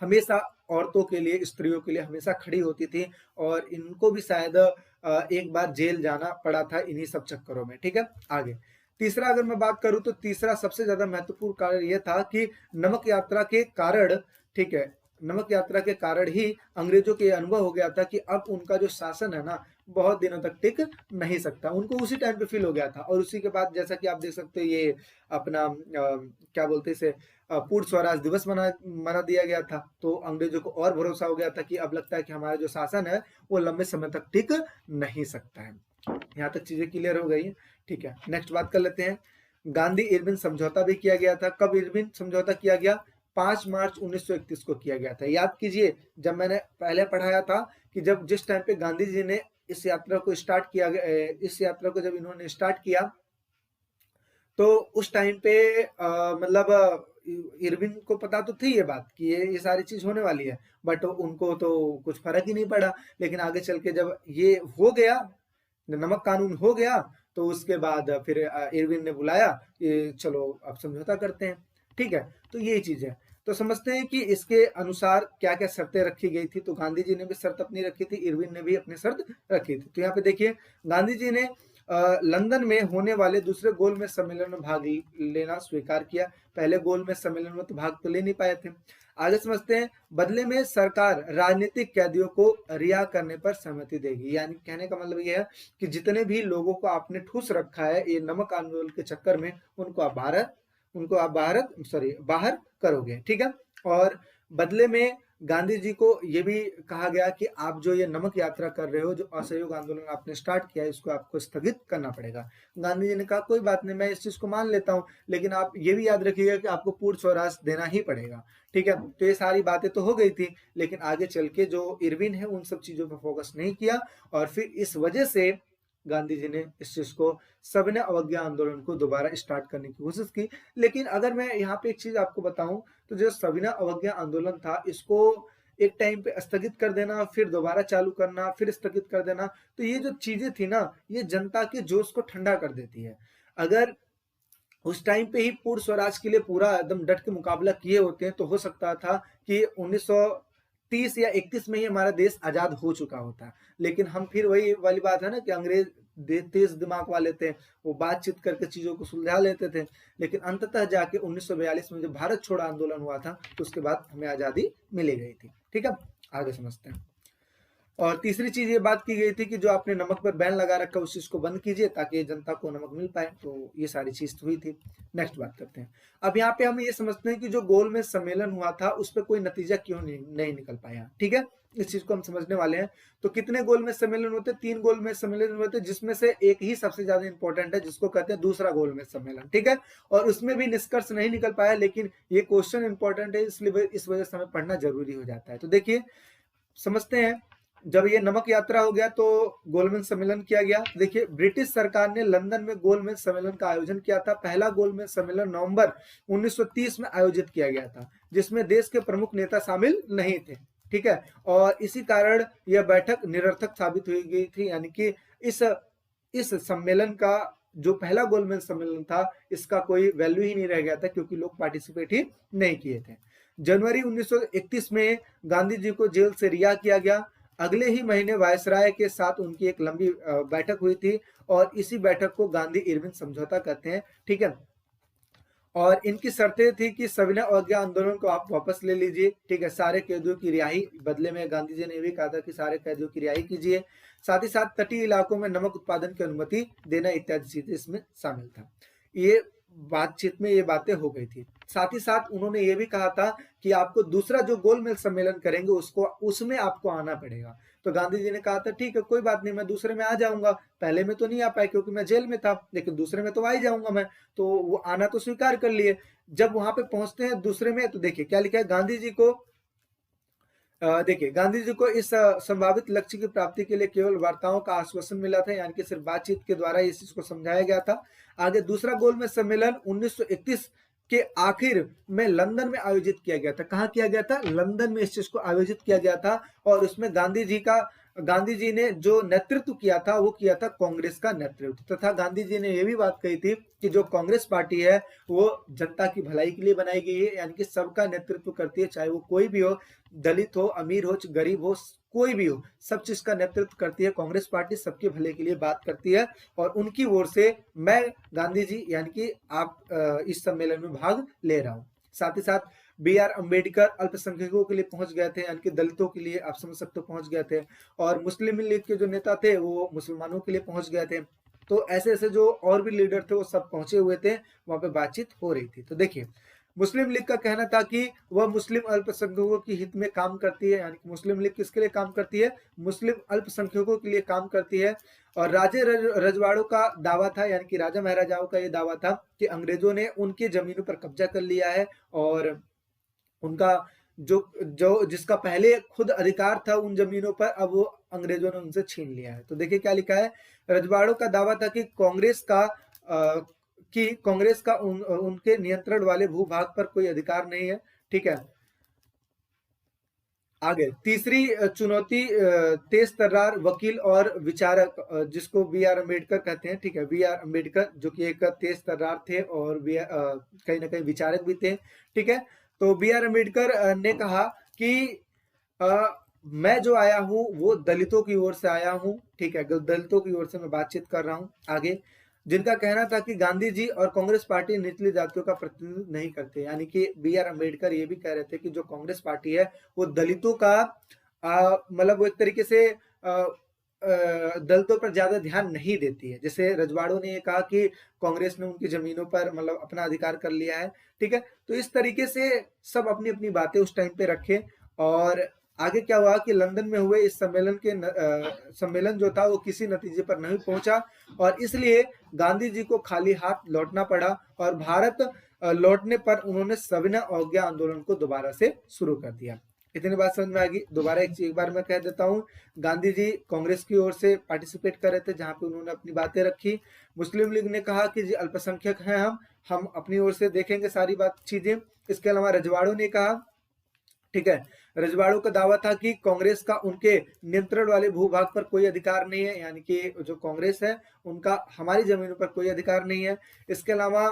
हमेशा औरतों के लिए, स्त्रियों के लिए हमेशा खड़ी होती थी, और इनको भी शायद एक बार जेल जाना पड़ा था इन्हीं सब चक्करों में, ठीक है। आगे तीसरा अगर मैं बात करूं, तो तीसरा सबसे ज्यादा महत्वपूर्ण कारण यह था कि नमक यात्रा के कारण, ठीक है, नमक यात्रा के कारण ही अंग्रेजों को यह अनुभव हो गया था कि अब उनका जो शासन है ना, बहुत दिनों तक टिक नहीं सकता। उनको उसी टाइम पे फील हो गया था। और उसी के बाद जैसा कि आप देख सकते हो, ये अपना क्या बोलते हैं इसे, पूर्ण स्वराज दिवस मना दिया गया था। तो अंग्रेजों को और भरोसा हो गया था कि अब लगता है कि हमारा जो शासन है वो लंबे समय तक टिक नहीं सकता है। यहाँ तक चीजें क्लियर हो गई, ठीक है। नेक्स्ट बात कर लेते हैं। गांधी इरविन समझौता भी किया गया था। कब इरविन समझौता किया गया? 5 मार्च 1931 को किया गया था। याद कीजिए, जब मैंने पहले पढ़ाया था कि जब जिस टाइम पे गांधी जी ने इस यात्रा को स्टार्ट किया, इस यात्रा को जब इन्होंने स्टार्ट किया, तो उस टाइम पे मतलब इरविन को पता तो थी ये बात कि ये सारी चीज होने वाली है, बट उनको तो कुछ फर्क ही नहीं पड़ा। लेकिन आगे चल के जब ये हो गया, नमक कानून हो गया, तो उसके बाद फिर इरविन ने बुलाया कि चलो अब समझौता करते हैं, ठीक है। तो यही चीज है। तो समझते हैं कि इसके अनुसार क्या क्या शर्तें रखी गई थी। तो गांधी जी ने भी शर्त अपनी रखी थी, इरविन ने भी अपनी शर्त रखी थी। तो यहाँ पे देखिए, गांधी जी ने लंदन में होने वाले दूसरे गोलमेज सम्मेलन में भाग लेना स्वीकार किया। पहले गोलमेज सम्मेलन में तो भाग तो ले नहीं पाए थे। आगे समझते हैं। बदले में सरकार राजनीतिक कैदियों को रिहा करने पर सहमति देगी। यानी कहने का मतलब यह है कि जितने भी लोगों को आपने ठूस रखा है ये नमक आंदोलन के चक्कर में, उनको आप बाहर करोगे, ठीक है। और बदले में गांधी जी को यह भी कहा गया कि आप जो ये नमक यात्रा कर रहे हो, जो असहयोग आंदोलन आपने स्टार्ट किया है, इसको आपको स्थगित करना पड़ेगा। गांधी जी ने कहा कोई बात नहीं, मैं इस चीज को मान लेता हूं, लेकिन आप ये भी याद रखिएगा कि आपको पूर्ण स्वराज देना ही पड़ेगा, ठीक है। तो ये सारी बातें तो हो गई थी, लेकिन आगे चल के जो इरविन है उन सब चीजों पर फोकस नहीं किया, और फिर इस वजह से गांधी जी ने इस चीज को, सविनय अवज्ञा आंदोलन को दोबारा स्टार्ट करने की कोशिश की। लेकिन अगर मैं यहाँ पे एक चीज आपको बताऊं, तो जो सविनय अवज्ञा आंदोलन था, इसको एक टाइम पे स्थगित कर देना, फिर दोबारा चालू करना, फिर स्थगित कर देना, तो ये जो चीजें थी ना, ये जनता के जोश को ठंडा कर देती है। अगर उस टाइम पे ही पूर्ण स्वराज के लिए पूरा एकदम डट के मुकाबला किए होते हैं, तो हो सकता था कि 1930 या 31 में ही हमारा देश आजाद हो चुका होता। लेकिन हम फिर वही वाली बात है ना कि अंग्रेज तेज दिमाग वाले थे, वो बातचीत करके चीजों को सुलझा लेते थे। लेकिन अंततः जाके 1942 में जब भारत छोड़ो आंदोलन हुआ था, तो उसके बाद हमें आजादी मिली गई थी, ठीक है। आगे समझते हैं। और तीसरी चीज ये बात की गई थी कि जो आपने नमक पर बैन लगा रखा है उस चीज को बंद कीजिए, ताकि जनता को नमक मिल पाए। तो ये सारी चीज हुई थी। नेक्स्ट बात करते हैं। अब यहाँ पे हम ये समझते हैं कि जो गोल में सम्मेलन हुआ था उस पर कोई नतीजा क्यों नहीं निकल पाया, ठीक है। इस चीज को हम समझने वाले हैं। तो कितने गोलमेज सम्मेलन होते हैं? 3 गोलमेज सम्मेलन होते हैं, जिसमें से एक ही सबसे ज्यादा इंपॉर्टेंट है, जिसको कहते हैं दूसरा गोलमेज सम्मेलन, ठीक है। और उसमें भी निष्कर्ष नहीं निकल पाया, लेकिन ये क्वेश्चन इंपॉर्टेंट है, इसलिए इस वजह से हमें पढ़ना जरूरी हो जाता है। तो देखिए समझते हैं, जब ये नमक यात्रा हो गया तो गोलमेज सम्मेलन किया गया। देखिए ब्रिटिश सरकार ने लंदन में गोलमेज सम्मेलन का आयोजन किया था। पहला गोलमेज सम्मेलन नवंबर 1930 में आयोजित किया गया था, जिसमें देश के प्रमुख नेता शामिल नहीं थे, ठीक है। और इसी कारण यह बैठक निरर्थक साबित हुई गई थी, यानी कि इस सम्मेलन का जो पहला गोलमेज सम्मेलन था, इसका कोई वैल्यू ही नहीं रह गया था, क्योंकि लोग पार्टिसिपेट ही नहीं किए थे। जनवरी 1931 में गांधी जी को जेल से रिहा किया गया। अगले ही महीने वायसराय के साथ उनकी एक लंबी बैठक हुई थी, और इसी बैठक को गांधी इरविन समझौता कहते हैं, ठीक है। और इनकी शर्तें थी कि सविनय अवज्ञा आंदोलन को आप वापस ले लीजिए, ठीक है। सारे कैदियों की रिहाई, बदले में गांधी जी ने भी कहा था कि सारे कैदियों की रिहाई कीजिए। साथ ही साथ तटीय इलाकों में नमक उत्पादन की अनुमति देना इत्यादि चीजें इसमें शामिल था। ये बातचीत में ये बातें हो गई थी। साथ ही साथ उन्होंने ये भी कहा था कि आपको दूसरा जो गोलमेज सम्मेलन करेंगे उसमें आपको आना पड़ेगा। तो गांधी जी ने कहा था ठीक है कोई बात नहीं, मैं दूसरे में आ जाऊंगा, पहले में तो नहीं आ पाए क्योंकि मैं जेल में था, लेकिन दूसरे में तो आ ही जाऊंगा मैं। तो वो आना तो स्वीकार कर लिए। जब वहां पे पहुंचते हैं दूसरे में, तो देखिए क्या लिखा है गांधी जी को। देखिए गांधी जी को इस संभावित लक्ष्य की प्राप्ति के लिए केवल वार्ताओं का आश्वासन मिला था, यानी कि सिर्फ बातचीत के द्वारा इस चीज को समझाया गया था। आगे दूसरा गोलमेज सम्मेलन 1931 के आखिर में लंदन में आयोजित किया गया था। कहाँ किया गया था? लंदन में इस चीज को आयोजित किया गया था। और उसमें गांधी जी ने जो नेतृत्व किया था वो किया था कांग्रेस का नेतृत्व, तथा गांधी जी ने यह भी बात कही थी कि जो कांग्रेस पार्टी है वो जनता की भलाई के लिए बनाई गई है, यानी कि सबका नेतृत्व करती है, चाहे वो कोई भी हो, दलित हो, अमीर हो, गरीब हो, कोई भी हो, सब चीज का नेतृत्व करती है कांग्रेस पार्टी, सबके भले के लिए बात करती है। और उनकी ओर से मैं गांधी जी यानी कि आप इस सम्मेलन में भाग ले रहा हूं। साथ ही साथ B.R. अम्बेडकर अल्पसंख्यकों के लिए पहुंच गए थे, यानी कि दलितों के लिए आप समझ सकते हो पहुंच गए थे। और मुस्लिम लीग के जो नेता थे वो मुसलमानों के लिए पहुंच गए थे। तो ऐसे ऐसे जो और भी लीडर थे वो सब पहुंचे हुए थे, वहां पे बातचीत हो रही थी। तो देखिए मुस्लिम लीग का कहना था कि वह मुस्लिम अल्पसंख्यकों के हित में काम करती है, यानी कि मुस्लिम लीग किसके लिए काम करती है? मुस्लिम अल्पसंख्यकों के लिए काम करती है। और राजे रजवाड़ों का दावा था, यानी कि राजा महाराजाओं का ये दावा था कि अंग्रेजों ने उनकी जमीनों पर कब्जा कर लिया है, और उनका जो जिसका पहले खुद अधिकार था उन जमीनों पर, अब वो अंग्रेजों ने उनसे छीन लिया है। तो देखिए क्या लिखा है, रजवाड़ों का दावा था कि कांग्रेस का उनके नियंत्रण वाले भूभाग पर कोई अधिकार नहीं है, ठीक है। आगे तीसरी चुनौती तेज तर्रार वकील और विचारक, जिसको B.R. अम्बेडकर कहते हैं, ठीक है। B.R. अम्बेडकर जो कि एक तेज तर्रार थे और कहीं ना कहीं विचारक भी थे, ठीक है। तो B.R. अम्बेडकर ने कहा कि मैं जो आया हूं वो दलितों की ओर से आया हूं, ठीक है। दलितों की ओर से मैं बातचीत कर रहा हूं। आगे जिनका कहना था कि गांधी जी और कांग्रेस पार्टी निचली जातियों का प्रतिनिधित्व नहीं करते, यानी कि B.R. अम्बेडकर ये भी कह रहे थे कि जो कांग्रेस पार्टी है वो दलितों का मतलब वो एक तरीके से दलितों पर ज्यादा ध्यान नहीं देती है। जैसे रजवाड़ों ने ये कहा कि कांग्रेस ने उनकी जमीनों पर मतलब अपना अधिकार कर लिया है, ठीक है। तो इस तरीके से सब अपनी अपनी बातें उस टाइम पे रखे। और आगे क्या हुआ कि लंदन में हुए इस सम्मेलन जो था वो किसी नतीजे पर नहीं पहुंचा, और इसलिए गांधी जी को खाली हाथ लौटना पड़ा। और भारत लौटने पर उन्होंने सविनय अवज्ञा आंदोलन को दोबारा से शुरू कर दिया। इतनी बात समझ में आ गई। दोबारा एक बार मैं कह देता हूँ, गांधी जी कांग्रेस की ओर से पार्टिसिपेट कर रहे थे, जहां पे उन्होंने अपनी बातें रखी। मुस्लिम लीग ने कहा कि जी अल्पसंख्यक हैं हम अपनी ओर से देखेंगे सारी चीजें। इसके अलावा रजवाड़ों ने कहा, ठीक है, रजवाड़ों का दावा था कि कांग्रेस का उनके नियंत्रण वाले भूभाग पर कोई अधिकार नहीं है, यानी कि जो कांग्रेस है उनका हमारी जमीनों पर कोई अधिकार नहीं है। इसके अलावा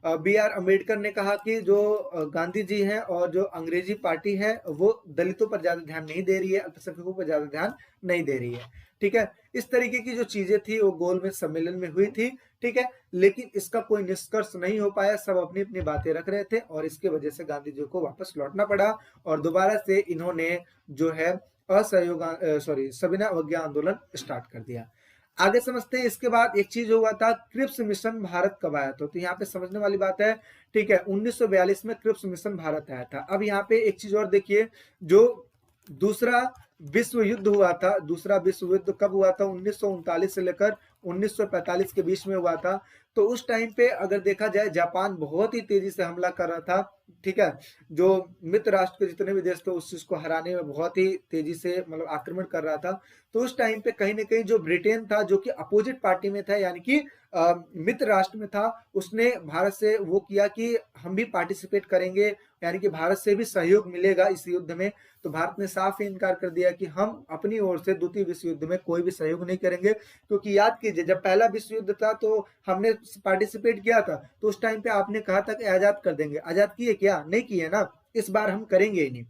B.R. अम्बेडकर ने कहा कि जो गांधी जी हैं और जो अंग्रेजी पार्टी है वो दलितों पर ज्यादा ध्यान नहीं दे रही है, अल्पसंख्यकों पर ज्यादा ध्यान नहीं दे रही है, ठीक है। इस तरीके की जो चीजें थी वो गोलमेज सम्मेलन में हुई थी, ठीक है। लेकिन इसका कोई निष्कर्ष नहीं हो पाया, सब अपनी अपनी बातें रख रहे थे, और इसके वजह से गांधी जी को वापस लौटना पड़ा, और दोबारा से इन्होंने जो है सविनय अवज्ञा आंदोलन स्टार्ट कर दिया। आगे समझते हैं। इसके बाद एक चीज हुआ था, क्रिप्स मिशन भारत कब आया था? तो यहाँ पे समझने वाली बात है, ठीक है। 1942 में क्रिप्स मिशन भारत आया था। अब यहाँ पे एक चीज और देखिए, जो दूसरा विश्व युद्ध हुआ था, दूसरा विश्व युद्ध कब हुआ था? 1939 से लेकर 1945 के बीच में हुआ था। तो उस टाइम पे अगर देखा जाए जापान बहुत ही तेजी से हमला कर रहा था, ठीक है। जो मित्र राष्ट्र के जितने भी देश थे उस चीज को हराने में बहुत ही तेजी से मतलब आक्रमण कर रहा था। तो उस टाइम पे कहीं ना कहीं जो ब्रिटेन था, जो कि अपोजिट पार्टी में था, यानी कि मित्र राष्ट्र में था, उसने भारत से वो किया कि हम भी पार्टिसिपेट करेंगे, यानी कि भारत से भी सहयोग मिलेगा इस युद्ध में। तो भारत ने साफ ही इनकार कर दिया कि हम अपनी ओर से द्वितीय विश्व युद्ध में कोई भी सहयोग नहीं करेंगे। क्योंकि याद कीजिए, जब पहला विश्व युद्ध था तो हमने पार्टिसिपेट किया था, तो उस टाइम पे आपने कहा था कि आजाद कर देंगे, आजाद किए क्या? नहीं किए ना। इस बार हम करेंगे ही नहीं।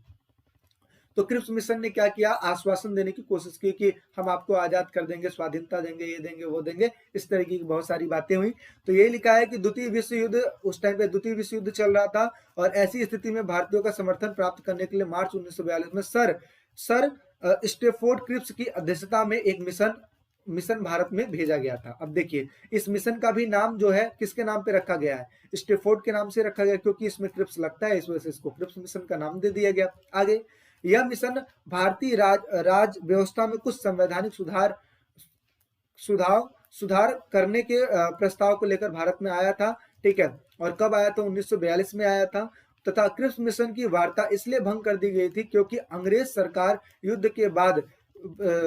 तो क्रिप्स मिशन ने क्या किया? आश्वासन देने की कोशिश की कि हम आपको आजाद कर देंगे, स्वाधीनता देंगे, ये देंगे, वो देंगे, इस तरीके की बहुत सारी बातें हुई। तो ये लिखा है कि द्वितीय विश्व युद्ध, उस टाइम पे द्वितीय विश्व युद्ध चल रहा था, और ऐसी स्थिति में भारतीयों का समर्थन प्राप्त करने के लिए मार्च 1942 में सर स्टेफोर्ड क्रिप्स की अध्यक्षता में एक मिशन भारत में भेजा गया था। अब देखिए, इस मिशन का भी नाम जो है किसके नाम पे रखा गया है? स्टेफोर्ड के नाम से रखा गया, क्योंकि इसमें क्रिप्स लगता है, इस वजह से इसको क्रिप्स मिशन का नाम दे दिया गया। आगे, यह मिशन भारतीय राज व्यवस्था में कुछ संवैधानिक सुधार करने के प्रस्ताव को लेकर भारत में आया था, ठीक है। और कब आया था? 1942 में आया था। तथा क्रिप्स मिशन की वार्ता इसलिए भंग कर दी गई थी क्योंकि अंग्रेज सरकार युद्ध के बाद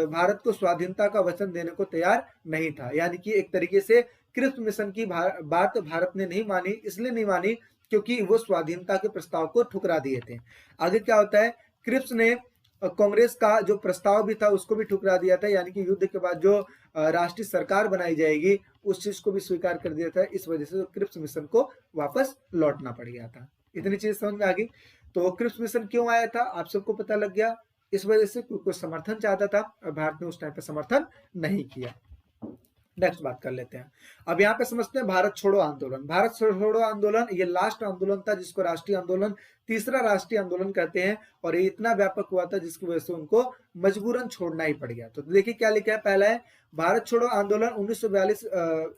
भारत को स्वाधीनता का वचन देने को तैयार नहीं था। यानी कि एक तरीके से क्रिप्स मिशन की बात भारत ने नहीं मानी, इसलिए नहीं मानी क्योंकि वो स्वाधीनता के प्रस्ताव को ठुकरा दिए थे। आगे क्या होता है? क्रिप्स ने कांग्रेस का जो प्रस्ताव भी था उसको भी ठुकरा दिया था, यानी कि युद्ध के बाद जो राष्ट्रीय सरकार बनाई जाएगी उस चीज को भी स्वीकार कर दिया था। इस वजह से क्रिप्स मिशन को वापस लौटना पड़ गया था। इतनी चीज समझ में आ गई। तो क्रिप्स मिशन क्यों आया था आप सबको पता लग गया। इस वजह से कोई समर्थन चाहता था और भारत ने उस टाइम पे समर्थन नहीं किया। नेक्स्ट बात कर लेते हैं। अब यहाँ पे समझते हैं भारत छोड़ो आंदोलन। भारत छोड़ो आंदोलन ये लास्ट आंदोलन था जिसको राष्ट्रीय आंदोलन, तीसरा राष्ट्रीय आंदोलन कहते हैं, और ये इतना व्यापक हुआ था जिसकी वजह से उनको मजबूरन छोड़ना ही पड़ गया। तो देखिए क्या लिखा है। पहला है भारत छोड़ो आंदोलन 1942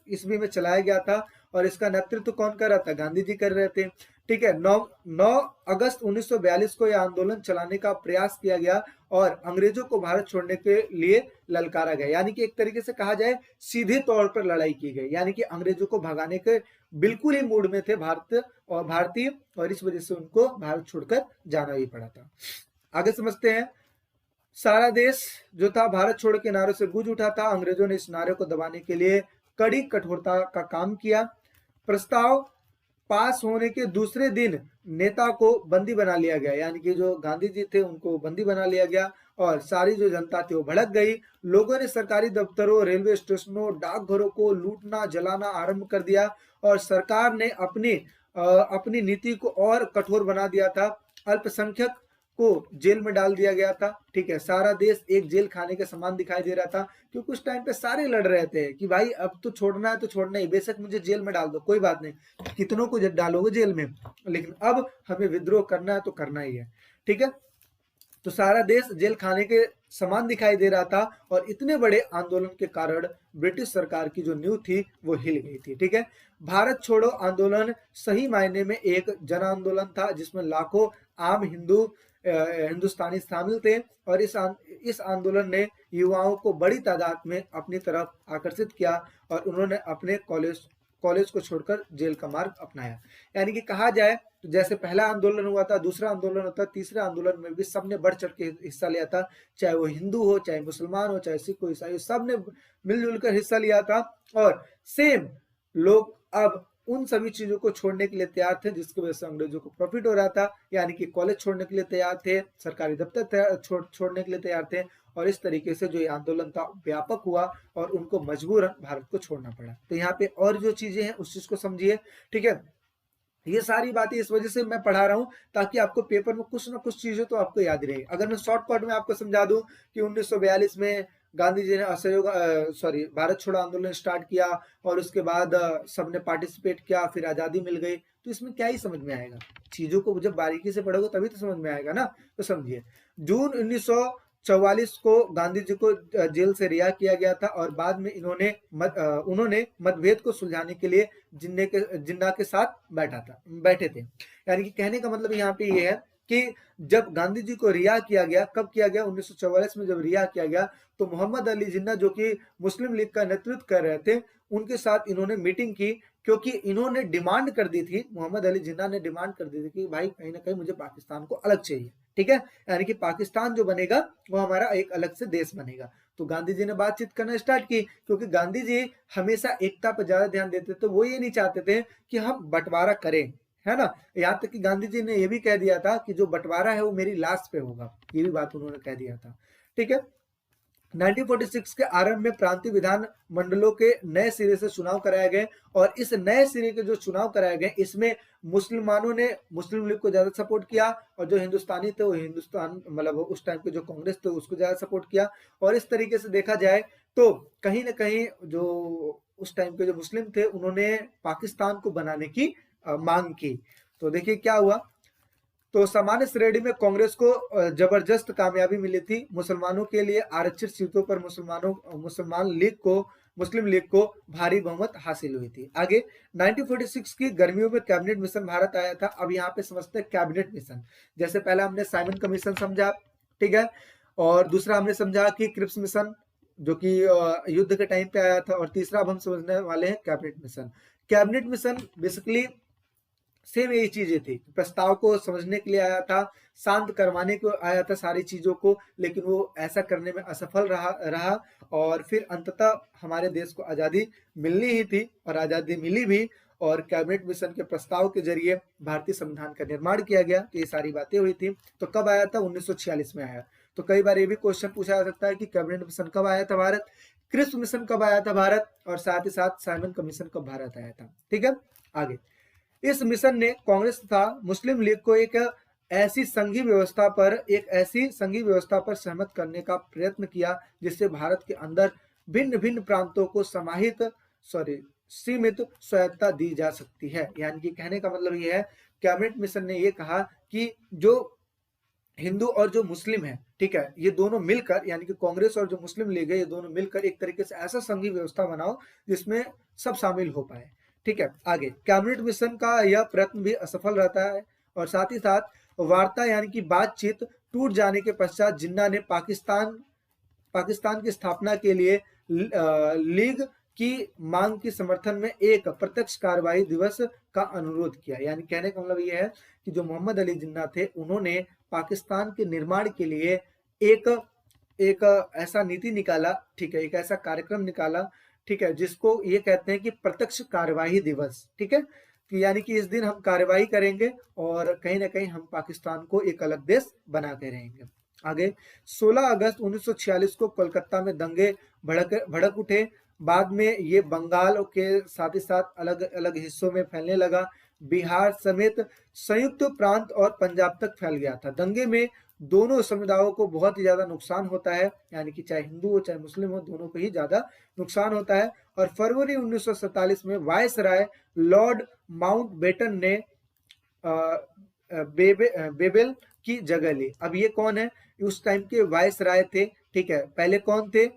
ईस्वी में चलाया गया था, और इसका नेतृत्व कौन कर रहा था? गांधी जी कर रहे थे, ठीक है। 9 अगस्त 1942 को यह आंदोलन चलाने का प्रयास किया गया और अंग्रेजों को भारत छोड़ने के लिए ललकारा गया। यानी कि एक तरीके से कहा जाए सीधे तौर पर लड़ाई की गई, यानी कि अंग्रेजों को भगाने के बिल्कुल ही मूड में थे भारत और भारतीय, और इस वजह से उनको भारत छोड़कर जाना ही पड़ा था। आगे समझते हैं। सारा देश जो था भारत छोड़ के नारों से गूंज उठा था। अंग्रेजों ने इस नारे को दबाने के लिए कड़ी कठोरता का काम किया। प्रस्ताव पास होने के दूसरे दिन नेता को बंदी बना लिया गया, यानी कि जो गांधी जी थे उनको बंदी बना लिया गया, और सारी जो जनता थी वो भड़क गई। लोगों ने सरकारी दफ्तरों, रेलवे स्टेशनों, डाकघरों को लूटना जलाना आरंभ कर दिया, और सरकार ने अपनी नीति को और कठोर बना दिया था। अल्पसंख्यक को जेल में डाल दिया गया था, ठीक है। सारा देश एक जेल खाने के समान दिखाई दे रहा था, क्योंकि उस टाइम पे सारे लड़ रहे थे कि भाई अब तो छोड़ना है तो छोड़ना ही, बेशक मुझे जेल में डाल दो, कोई बात नहीं, कितनों को डालोगे जेल में, लेकिन अब हमें विद्रोह करना है तो करना ही है, ठीक है। तो सारा देश जेल खाने के समान दिखाई दे रहा था, और इतने बड़े आंदोलन के कारण ब्रिटिश सरकार की जो नींव थी वो हिल गई थी, ठीक है। भारत छोड़ो आंदोलन सही मायने में एक जन आंदोलन था, जिसमें लाखों आम हिंदुस्तानी शामिल थे, और इस आंदोलन ने युवाओं को बड़ी तादाद में अपनी तरफ आकर्षित किया, और उन्होंने अपने कॉलेज को छोड़कर जेल का मार्ग अपनाया। यानी कि कहा जाए तो जैसे पहला आंदोलन हुआ था, दूसरा आंदोलन होता, तीसरा आंदोलन में भी सबने बढ़ चढ़ के हिस्सा लिया था, चाहे वो हिंदू हो, चाहे मुसलमान हो, चाहे सिख हो, ईसाई हो, सबने मिलजुल कर हिस्सा लिया था। और सेम लोग अब उन सभी चीजों को छोड़ने के लिए तैयार थे जिसकी वजह से अंग्रेजों को प्रॉफिट हो रहा था। यानी कि कॉलेज छोड़ने के लिए तैयार थे, सरकारी दफ्तर छोड़ने के लिए तैयार थे, और इस तरीके से जो ये आंदोलन था व्यापक हुआ और उनको मजबूरन भारत को छोड़ना पड़ा। तो यहाँ पे और जो चीजें हैं उस चीज को समझिए, ठीक है। ये सारी बातें इस वजह से मैं पढ़ा रहा हूं ताकि आपको पेपर में कुछ ना कुछ चीजें तो आपको याद रहे। अगर मैं शॉर्टकट में आपको समझा दूं कि 1942 में गांधी जी ने भारत छोड़ो आंदोलन स्टार्ट किया, और उसके बाद सबने पार्टिसिपेट किया, फिर आजादी मिल गई, तो इसमें क्या ही समझ में आएगा। चीजों को जब बारीकी से पढ़ोगे तभी तो समझ में आएगा ना। तो समझिए, जून 1944 को गांधी जी को जेल से रिहा किया गया था, और बाद में उन्होंने मतभेद को सुलझाने के लिए जिन्ना के साथ बैठे थे। यानी कि कहने का मतलब यहाँ पे ये है कि जब गांधी जी को रिहा किया गया, कब किया गया, 1944 में जब रिहा किया गया, तो मोहम्मद अली जिन्ना जो कि मुस्लिम लीग का नेतृत्व कर रहे थे, उनके साथ इन्होंने मीटिंग की, क्योंकि इन्होंने डिमांड कर दी थी, मोहम्मद अली जिन्ना ने डिमांड कर दी थी कि भाई कहीं ना कहीं मुझे पाकिस्तान को अलग चाहिए, ठीक है, यानी कि पाकिस्तान जो बनेगा वो हमारा एक अलग से देश बनेगा। तो गांधी जी ने बातचीत करना स्टार्ट की, क्योंकि गांधी जी हमेशा एकता पर ज्यादा ध्यान देते थे, वो ये नहीं चाहते थे कि हम बंटवारा करें, है ना। यहाँ तक कि गांधी जी ने यह भी कह दिया था कि जो बंटवारा है वो मेरी लाश पे होगा, ये भी बात उन्होंने कह दिया था, ठीक है। 1946 के आरंभ में प्रांतीय विधान मंडलों के नए सिरे से चुनाव कराए गए, और इस नए सिरे के जो चुनाव कराए गए इसमें मुसलमानों ने मुस्लिम लीग को ज्यादा सपोर्ट किया, और जो हिंदुस्तानी थे वो हिंदुस्तान मतलब उस टाइम के जो कांग्रेस थे उसको ज्यादा सपोर्ट किया। और इस तरीके से देखा जाए तो कहीं ना कहीं जो उस टाइम के जो मुस्लिम थे उन्होंने पाकिस्तान को बनाने की मांग की। तो देखिए क्या हुआ, तो सामान्य श्रेणी में कांग्रेस को जबरदस्त कामयाबी मिली थी। मुसलमानों के लिए आरक्षित सीटों पर मुस्लिम लीग को भारी बहुमत हासिल हुई थी। आगे 1946 की गर्मियों में कैबिनेट मिशन भारत आया था। अब यहाँ पे समझते हैं कैबिनेट मिशन, जैसे पहला हमने साइमन कमीशन समझा, ठीक है, और दूसरा हमने समझा कि क्रिप्स मिशन जो कि युद्ध के टाइम पे आया था, और तीसरा अब हम समझने वाले हैं cabinet mission. Cabinet mission basically same यही चीजें थी, प्रस्ताव को समझने के लिए आया था, शांत करवाने को आया था सारी चीजों को, लेकिन वो ऐसा करने में असफल रहा और फिर अंततः हमारे देश को आजादी मिलनी ही थी, और आजादी मिली भी, और कैबिनेट मिशन के प्रस्ताव के जरिए भारतीय संविधान का निर्माण किया गया। तो ये सारी बातें हुई थी। तो कब आया था, 1946 में आया। तो कई बार ये भी क्वेश्चन पूछा जा सकता है कि कैबिनेट मिशन कब आया था भारत, क्रिप्स मिशन कब आया था भारत, और साथ ही साथ साइमन कमीशन कब भारत आया था, ठीक है। आगे इस मिशन ने कांग्रेस तथा मुस्लिम लीग को एक ऐसी संघीय व्यवस्था पर सहमत करने का प्रयत्न किया जिससे भारत के अंदर भिन्न भिन्न प्रांतों को सीमित स्वायत्तता दी जा सकती है। यानी कि कहने का मतलब यह है, कैबिनेट मिशन ने यह कहा कि जो हिंदू और जो मुस्लिम है, ठीक है, ये दोनों मिलकर, यानी कि कांग्रेस और जो मुस्लिम लीग है, ये दोनों मिलकर एक तरीके से ऐसा संघीय व्यवस्था बनाओ जिसमें सब शामिल हो पाए, ठीक है। आगे कैबिनेट मिशन का यह प्रयत्न भी असफल रहता है, और साथ ही साथ वार्ता यानी कि बातचीत टूट जाने के पश्चात जिन्ना ने पाकिस्तान की स्थापना के लिए लीग की मांग के समर्थन में एक प्रत्यक्ष कार्रवाई दिवस का अनुरोध किया। यानी कहने का मतलब यह है कि जो मोहम्मद अली जिन्ना थे उन्होंने पाकिस्तान के निर्माण के लिए एक ऐसा नीति निकाला, ठीक है, एक ऐसा कार्यक्रम निकाला, ठीक है, जिसको ये कहते हैं कि प्रत्यक्ष कार्यवाही दिवस, ठीक है, यानी कि इस दिन हम कार्यवाही करेंगे और कहीं ना कहीं हम पाकिस्तान को एक अलग देश बनाते रहेंगे। आगे 16 अगस्त 1946 को कोलकाता में दंगे भड़क उठे। बाद में ये बंगाल के साथ ही साथ अलग अलग हिस्सों में फैलने लगा। बिहार समेत संयुक्त प्रांत और पंजाब तक फैल गया था। दंगे में दोनों समुदायों को बहुत ही ज्यादा नुकसान होता है, यानी कि चाहे हिंदू हो चाहे मुस्लिम हो, दोनों को ही ज्यादा नुकसान होता है। और फरवरी 1947 में वायसराय लॉर्ड माउंटबेटन ने बेबेल की जगह ली। अब ये कौन है, उस टाइम के वायसराय थे, ठीक है, पहले कौन थे,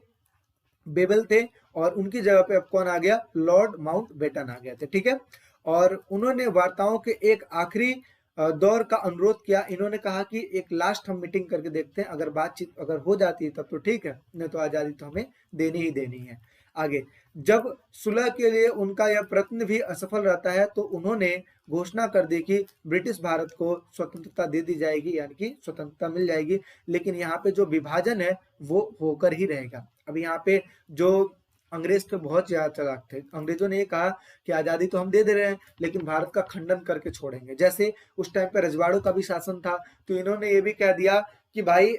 बेबल थे, और उनकी जगह पे अब कौन आ गया, लॉर्ड माउंटबेटन आ गए थे, ठीक है। और उन्होंने वार्ताओं के एक आखिरी दौर का अनुरोध किया। इन्होंने कहा कि एक लास्ट हम मीटिंग करके देखते हैं, अगर बातचीत अगर हो जाती है तब तो ठीक है, नहीं तो आजादी तो हमें देनी ही देनी है। आगे जब सुलह के लिए उनका यह प्रयत्न भी असफल रहता है तो उन्होंने घोषणा कर दी कि ब्रिटिश भारत को स्वतंत्रता दे दी जाएगी, यानी कि स्वतंत्रता मिल जाएगी, लेकिन यहाँ पे जो विभाजन है वो होकर ही रहेगा। अब यहाँ पे जो अंग्रेज थे बहुत ज्यादा चालाक थे। अंग्रेजों ने ये कहा कि आजादी तो हम दे दे रहे हैं लेकिन भारत का खंडन करके छोड़ेंगे। जैसे उस टाइम पे रजवाड़ों का भी शासन था, तो इन्होंने ये भी कह दिया कि भाई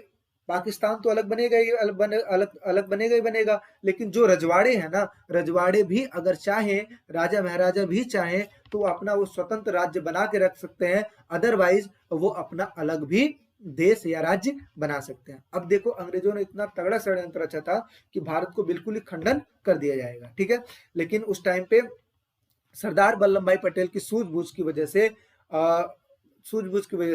पाकिस्तान तो अलग बनेगा ही अलग बनेगा ही बनेगा, लेकिन जो रजवाड़े हैं ना, रजवाड़े भी अगर चाहें, राजा महाराजा भी चाहें तो वो अपना वो स्वतंत्र राज्य बना के रख सकते हैं, अदरवाइज वो अपना अलग भी देश या राज्य बना सकते हैं। अब देखो अंग्रेजों ने इतना तगड़ा षड्यंत्र रचा था कि भारत को बिल्कुल ही खंडन कर दिया जाएगा, ठीक है। लेकिन उस टाइम पे सरदार वल्लभ भाई पटेल की सूझबूझ की वजह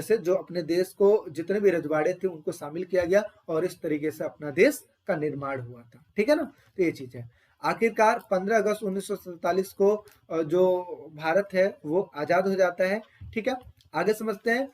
से जो अपने देश को जितने भी रजवाड़े थे उनको शामिल किया गया और इस तरीके से अपना देश का निर्माण हुआ था, ठीक है ना। तो ये चीज है। आखिरकार 15 अगस्त 1947 को जो भारत है वो आजाद हो जाता है, ठीक है। आगे समझते हैं।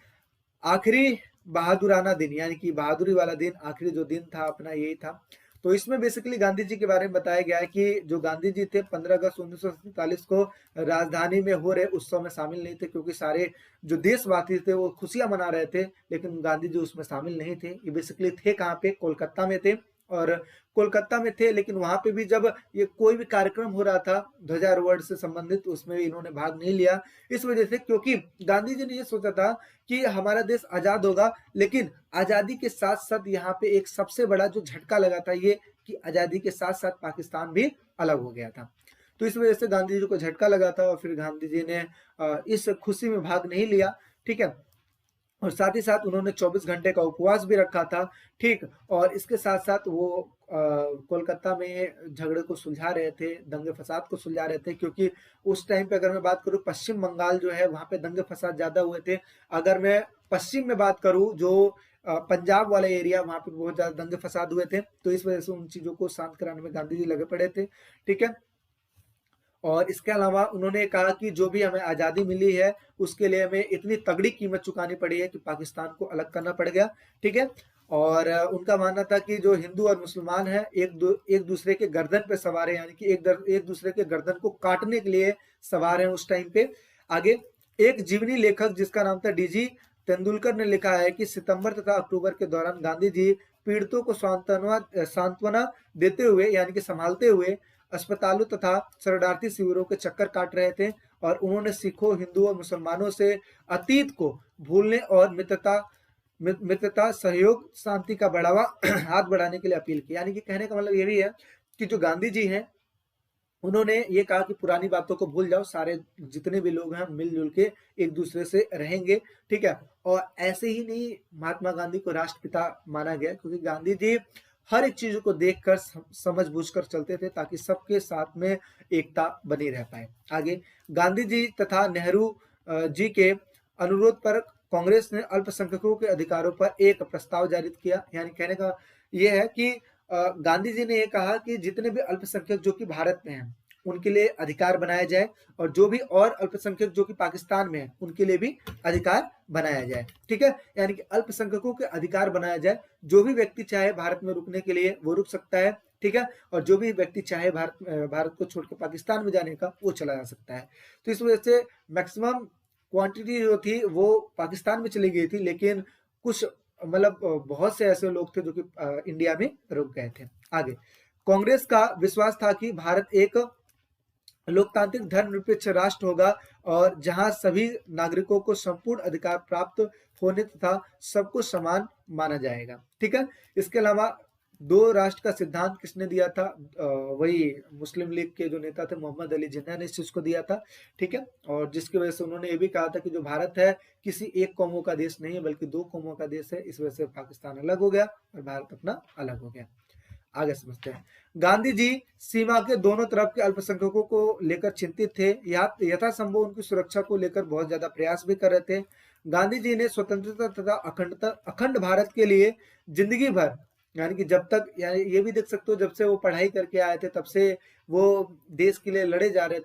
आखिरी बहादुराना दिन, यानी कि बहादुरी वाला दिन, आखिरी जो दिन था अपना यही था। तो इसमें बेसिकली गांधी जी के बारे में बताया गया है कि जो गांधी जी थे 15 अगस्त 1947 को राजधानी में हो रहे उत्सव में शामिल नहीं थे, क्योंकि सारे जो देशवासी थे वो खुशियां मना रहे थे, लेकिन गांधी जी उसमें शामिल नहीं थे। ये बेसिकली थे कहाँ पे, कोलकाता में थे। और कोलकाता में थे, लेकिन वहां पे भी जब ये कोई भी कार्यक्रम हो रहा था ध्वजारोहण से संबंधित, उसमें भी इन्होंने भाग नहीं लिया। इस वजह से, क्योंकि गांधी जी ने ये सोचा था कि हमारा देश आजाद होगा, लेकिन आजादी के साथ साथ यहाँ पे एक सबसे बड़ा जो झटका लगा था ये कि आजादी के साथ साथ पाकिस्तान भी अलग हो गया था। तो इस वजह से गांधी जी को झटका लगा था और फिर गांधी जी ने इस खुशी में भाग नहीं लिया। ठीक है, और साथ ही साथ उन्होंने 24 घंटे का उपवास भी रखा था। ठीक, और इसके साथ साथ वो कोलकाता में झगड़े को सुलझा रहे थे, दंगे फसाद को सुलझा रहे थे, क्योंकि उस टाइम पे अगर मैं बात करूं पश्चिम बंगाल जो है वहां पे दंगे फसाद ज्यादा हुए थे। अगर मैं पश्चिम में बात करूं जो पंजाब वाला एरिया, वहां पे बहुत ज्यादा दंगे फसाद हुए थे। तो इस वजह से उन चीजों को शांत कराने में गांधी जी लगे पड़े थे। ठीक है, और इसके अलावा उन्होंने कहा कि जो भी हमें आज़ादी मिली है उसके लिए हमें इतनी तगड़ी कीमत चुकानी पड़ी है कि पाकिस्तान को अलग करना पड़ गया। ठीक है, और उनका मानना था कि जो हिंदू और मुसलमान हैं एक दूसरे के गर्दन पे सवार है, यानी कि एक दूसरे के गर्दन को काटने के लिए सवार हैं उस टाइम पे। आगे एक जीवनी लेखक जिसका नाम था डीजी तेंदुलकर ने लिखा है कि सितंबर तथा अक्टूबर के दौरान गांधी जी पीड़ितों को सांत्वना देते हुए, यानी कि संभालते हुए अस्पतालों तथा शरणार्थी शिविरों के चक्कर काट रहे थे। और उन्होंने सिखों, हिंदुओं और मुसलमानों से अतीत को भूलने और मित्रता, सहयोग, शांति का बढ़ावा हाथ बढ़ाने के लिए अपील की। यानी कि कहने का मतलब ये भी है कि जो गांधी जी हैं उन्होंने ये कहा कि पुरानी बातों को भूल जाओ, सारे जितने भी लोग हैं मिलजुल के एक दूसरे से रहेंगे। ठीक है, और ऐसे ही नहीं महात्मा गांधी को राष्ट्रपिता माना गया, क्योंकि गांधी जी हर एक चीज को देखकर समझ बूझकर चलते थे ताकि सबके साथ में एकता बनी रह पाए। आगे गांधी जी तथा नेहरू जी के अनुरोध पर कांग्रेस ने अल्पसंख्यकों के अधिकारों पर एक प्रस्ताव जारी किया। यानी कहने का यह है कि गांधी जी ने यह कहा कि जितने भी अल्पसंख्यक जो कि भारत में हैं उनके लिए अधिकार बनाया जाए, और जो भी और अल्पसंख्यक जो कि पाकिस्तान में हैं उनके लिए भी अधिकार बनाया जाए। ठीक है, यानी कि अल्पसंख्यकों के अधिकार बनाया जाए, जो भी व्यक्ति चाहे भारत में रुकने के लिए वो रुक सकता है। ठीक है, और जो भी व्यक्ति चाहे भारत को छोड़ के पाकिस्तान में जाने का वो चला जा सकता है। तो इस वजह से मैक्सिमम क्वांटिटी जो थी वो पाकिस्तान में चली गई थी, लेकिन कुछ मतलब बहुत से ऐसे लोग थे जो कि इंडिया में रुक गए थे। आगे कांग्रेस का विश्वास था कि भारत एक लोकतांत्रिक धर्मनिरपेक्ष राष्ट्र होगा और जहां सभी नागरिकों को संपूर्ण अधिकार प्राप्त होने तथा सबको समान माना जाएगा। ठीक है, इसके अलावा दो राष्ट्र का सिद्धांत किसने दिया था? वही मुस्लिम लीग के जो नेता थे मोहम्मद अली जिन्ना ने इस चीज को दिया था। ठीक है, और जिसकी वजह से उन्होंने ये भी कहा था कि जो भारत है किसी एक कौमों का देश नहीं है बल्कि दो कौमों का देश है। इस वजह से पाकिस्तान अलग हो गया और भारत अपना अलग हो गया। आगे समझते हैं। गांधी जी सीमा के दोनों तरफ के अल्पसंख्यकों को लेकर चिंतित थे, यथासंभव उनकी सुरक्षा को लेकर बहुत ज्यादा प्रयास भी कर रहे थे। गांधी जी ने स्वतंत्रता तथा अखंड भारत के लिए जिंदगी भर, यानी कि जब तक, यानी ये भी देख सकते हो जब से वो पढ़ाई करके आए थे तब से वो देश के लिए लड़े जा रहे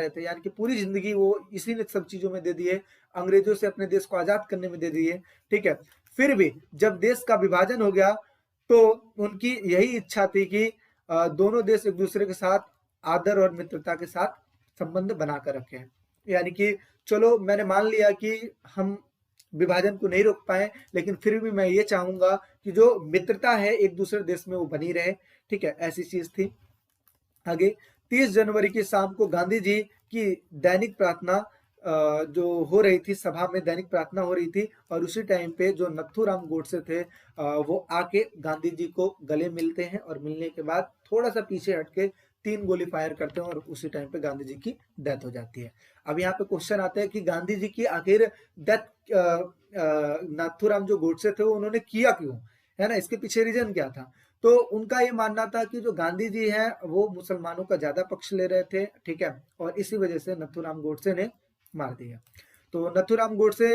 थे, यानी कि पूरी जिंदगी वो इसी ने सब चीजों में दे दिए, अंग्रेजों से अपने देश को आजाद करने में दे दिए। ठीक है, फिर भी जब देश का विभाजन हो गया तो उनकी यही इच्छा थी कि दोनों देश एक दूसरे के साथ आदर और मित्रता के साथ संबंध बनाकर रखें। यानी कि चलो मैंने मान लिया कि हम विभाजन को नहीं रोक पाए, लेकिन फिर भी मैं ये चाहूंगा कि जो मित्रता है एक दूसरे देश में वो बनी रहे। ठीक है, ऐसी चीज थी। आगे 30 जनवरी की शाम को गांधी जी की दैनिक प्रार्थना जो हो रही थी, सभा में दैनिक प्रार्थना हो रही थी, और उसी टाइम पे जो नथुराम गोडसे थे वो आके गांधी जी को गले मिलते हैं, और मिलने के बाद थोड़ा सा पीछे हटके 3 गोली फायर करते हैं और उसी टाइम पे गांधी जी की डेथ हो जाती है। अब यहाँ पे क्वेश्चन आता है कि गांधी जी की आखिर डेथ नाथुराम जो गोडसे थे वो उन्होंने किया क्यों, है ना, इसके पीछे रीजन क्या था? तो उनका ये मानना था कि जो गांधी जी हैं वो मुसलमानों का ज्यादा पक्ष ले रहे थे। ठीक है, और इसी वजह से नथुराम गोडसे ने मार दिया। तो नथुराम गोडसे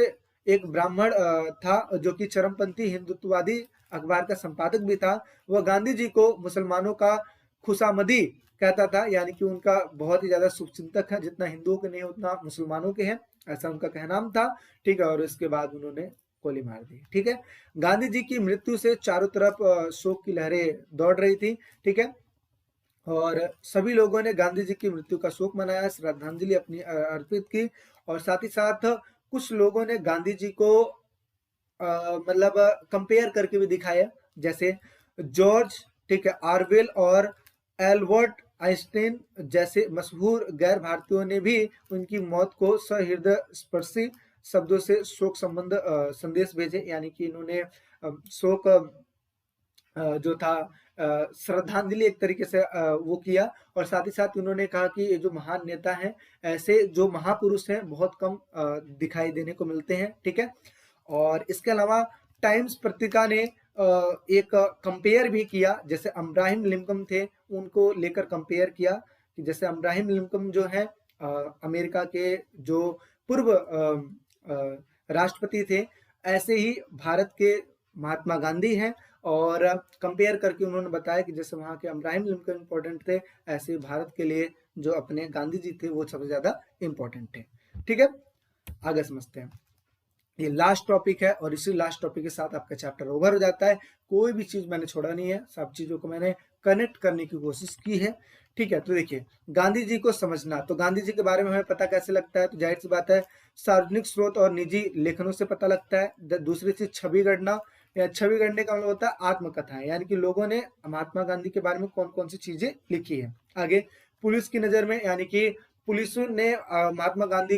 एक ब्राह्मण था जो कि चरमपंथी हिंदुत्ववादी अखबार का संपादक भी था। वह गांधी जी को मुसलमानों का खुशामदी कहता था, यानी कि उनका बहुत ही ज्यादा शुभचिंतक है, जितना हिंदुओं के नहीं उतना मुसलमानों के हैं, ऐसा उनका कहना था। ठीक है, और इसके बाद उन्होंने गोली मार दी। ठीक है, गांधी जी की मृत्यु से चारों तरफ शोक की लहरें दौड़ रही थी। ठीक है, और सभी लोगों ने गांधी जी की मृत्यु का शोक मनाया, श्रद्धांजलि अपनी अर्पित की, और साथ ही साथ कुछ लोगों ने गांधी जी को मतलब कंपेयर करके भी दिखाया, जैसे जॉर्ज, ठीक है, ऑरवेल और एल्बर्ट आइंस्टाइन जैसे मशहूर गैर भारतीयों ने भी उनकी मौत को सहृदय स्पर्शी शब्दों से शोक संबंध संदेश भेजे, यानी कि इन्होंने शोक जो था श्रद्धांजलि एक तरीके से वो किया, और साथ ही साथ उन्होंने कहा कि ये जो महान नेता हैं, ऐसे जो महापुरुष हैं बहुत कम दिखाई देने को मिलते हैं। ठीक है, और इसके अलावा टाइम्स पत्रिका ने एक कंपेयर भी किया, जैसे अब्राहम लिंकन थे उनको लेकर कंपेयर किया कि जैसे अब्राहम लिंकन जो है अमेरिका के जो पूर्व राष्ट्रपति थे, ऐसे ही भारत के महात्मा गांधी हैं, और कंपेयर करके उन्होंने बताया कि जैसे वहाँ के अब्राहम लिंकन इम्पोर्टेंट थे, ऐसे भारत के लिए जो अपने गांधी जी थे वो सबसे ज्यादा इम्पोर्टेंट थे। ठीक है, आगे समझते हैं। ये लास्ट टॉपिक है, और इसी लास्ट टॉपिक के साथ आपका चैप्टर ओवर हो जाता है। कोई भी चीज मैंने छोड़ा नहीं है, सब चीजों को मैंने कनेक्ट करने की कोशिश की है। ठीक है, तो देखिए गांधी जी को समझना, तो गांधी जी के बारे में हमें पता कैसे लगता है, तो जाहिर सी बात है सार्वजनिक स्रोत और निजी लेखनों से पता लगता है। दूसरी चीज छवि गणना, या छवि गढ़ने का मतलब होता है आत्मकथाएं, यानी कि लोगों ने महात्मा गांधी के बारे में कौन कौन सी चीजें लिखी है। आगे पुलिस की नजर में, यानी कि पुलिस ने महात्मा गांधी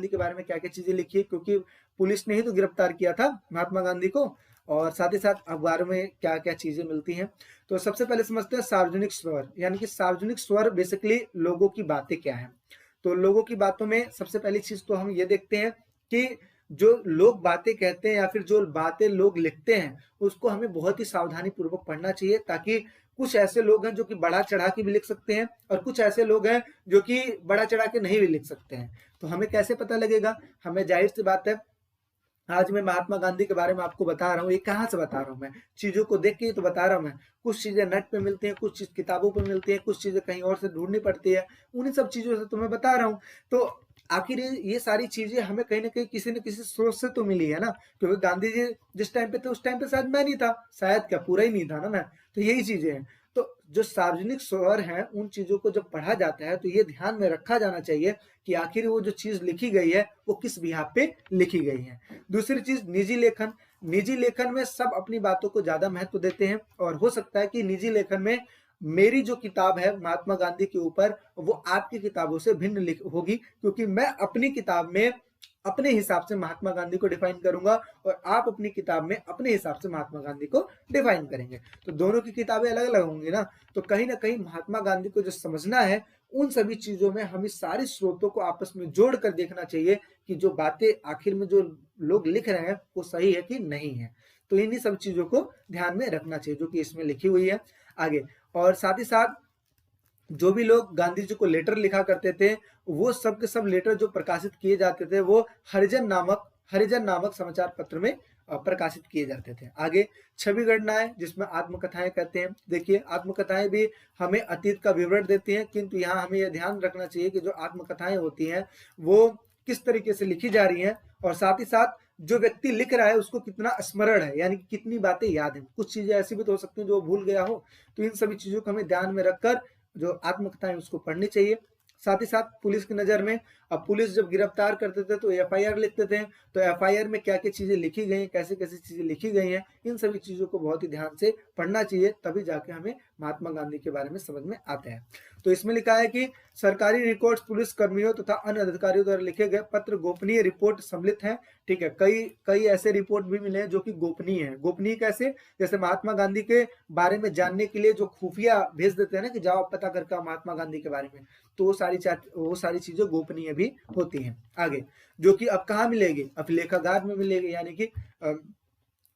के बारे में क्या क्या चीजें लिखी है, क्योंकि पुलिस ने ही तो गिरफ्तार किया था महात्मा गांधी को, और साथ ही साथ अखबारों में क्या क्या चीजें मिलती हैं। तो सबसे पहले समझते हैं सार्वजनिक स्वर, यानी कि सार्वजनिक स्वर बेसिकली लोगों की बातें क्या है। तो लोगों की बातों में सबसे पहली चीज तो हम ये देखते हैं कि जो लोग बातें कहते हैं या फिर जो बातें लोग लिखते हैं, उसको हमें बहुत ही सावधानी पूर्वक पढ़ना चाहिए, ताकि कुछ ऐसे लोग हैं जो कि बड़ा चढ़ा के भी लिख सकते हैं, और कुछ ऐसे लोग हैं जो कि बड़ा चढ़ा के नहीं भी लिख सकते हैं। तो हमें कैसे पता लगेगा, हमें जाहिर सी बात है, आज मैं महात्मा गांधी के बारे में आपको बता रहा हूँ, ये कहाँ से बता रहा हूँ, मैं चीजों को देख के ही तो बता रहा हूँ। मैं कुछ चीजें नेट पे मिलती हैं, कुछ चीज किताबों पे मिलती है, कुछ चीजें कहीं और से ढूंढनी पड़ती है, उन्हीं सब चीजों से तो मैं बता रहा हूँ। तो आखिर ये सारी चीजें हमें कहीं ना कहीं किसी न किसी सोर्स से तो मिली है ना, क्योंकि गांधी जी जिस टाइम पे थे उस टाइम पे शायद मैं नहीं था, शायद क्या पूरा ही नहीं था ना मैं, तो यही चीजें हैं। तो जो सार्वजनिक स्वर हैं, उन चीजों को जब पढ़ा जाता है तो ये ध्यान में रखा जाना चाहिए कि आखिर वो जो चीज लिखी गई है वो किस बिहाफ पे लिखी गई है। दूसरी चीज निजी लेखन, निजी लेखन में सब अपनी बातों को ज्यादा महत्व देते हैं, और हो सकता है कि निजी लेखन में मेरी जो किताब है महात्मा गांधी के ऊपर वो आपकी किताबों से भिन्न होगी, क्योंकि मैं अपनी किताब में अपने हिसाब से महात्मा गांधी को डिफाइन करूंगा, और आप अपनी किताब में अपने हिसाब से महात्मा गांधी को डिफाइन करेंगे। तो दोनों की किताबें अलग अलग होंगी ना, तो कहीं ना कहीं महात्मा गांधी को जो समझना है, उन सभी चीजों में हमें सारे स्रोतों को आपस में जोड़कर देखना चाहिए कि जो बातें आखिर में जो लोग लिख रहे हैं वो सही है कि नहीं है। तो इन्हीं सब चीजों को ध्यान में रखना चाहिए जो कि इसमें लिखी हुई है। आगे, और साथ ही साथ जो भी लोग गांधी जी को लेटर लिखा करते थे, वो सब के सब लेटर जो प्रकाशित किए जाते थे वो हरिजन नामक समाचार पत्र में प्रकाशित किए जाते थे। आगे छवि गणनाएं, जिसमें आत्मकथाएं कहते हैं। देखिए आत्मकथाएं भी हमें अतीत का विवरण देती हैं, किंतु यहाँ हमें यह ध्यान रखना चाहिए कि जो आत्मकथाएं होती हैं वो किस तरीके से लिखी जा रही हैं, और साथ ही साथ जो व्यक्ति लिख रहा है उसको कितना स्मरण है, यानी कि कितनी बातें याद हैं। कुछ चीजें ऐसी भी तो हो सकती हैं जो भूल गया हो, तो इन सभी चीजों को हमें ध्यान में रखकर जो आत्मकथाएं उसको पढ़नी चाहिए। साथ ही साथ पुलिस की नजर में, अब पुलिस जब गिरफ्तार करते थे तो एफआईआर लिखते थे, तो एफआईआर में क्या क्या चीजें लिखी गई हैं, कैसे कैसे चीजें लिखी गई हैं, इन सभी चीजों को बहुत ही ध्यान से पढ़ना चाहिए, तभी जाके हमें महात्मा गांधी के बारे में समझ में आता है। तो इसमें लिखा है कि सरकारी रिकॉर्ड्स पुलिस कर्मियों तथा अन्य अधिकारियों द्वारा लिखे गए पत्र गोपनीय रिपोर्ट सम्मिलित है। ठीक है, कई ऐसे रिपोर्ट भी मिले हैं जो कि गोपनीय है। गोपनीय कैसे, जैसे महात्मा गांधी के बारे में जानने के लिए जो खुफिया भेज देते हैं ना कि जाओ पता करके आओ महात्मा गांधी के बारे में, तो वो सारी चीजें गोपनीय भी होती हैं। आगे, जो कि अब कहाँ मिलेगी, अब लेखागार में मिलेगी, यानी कि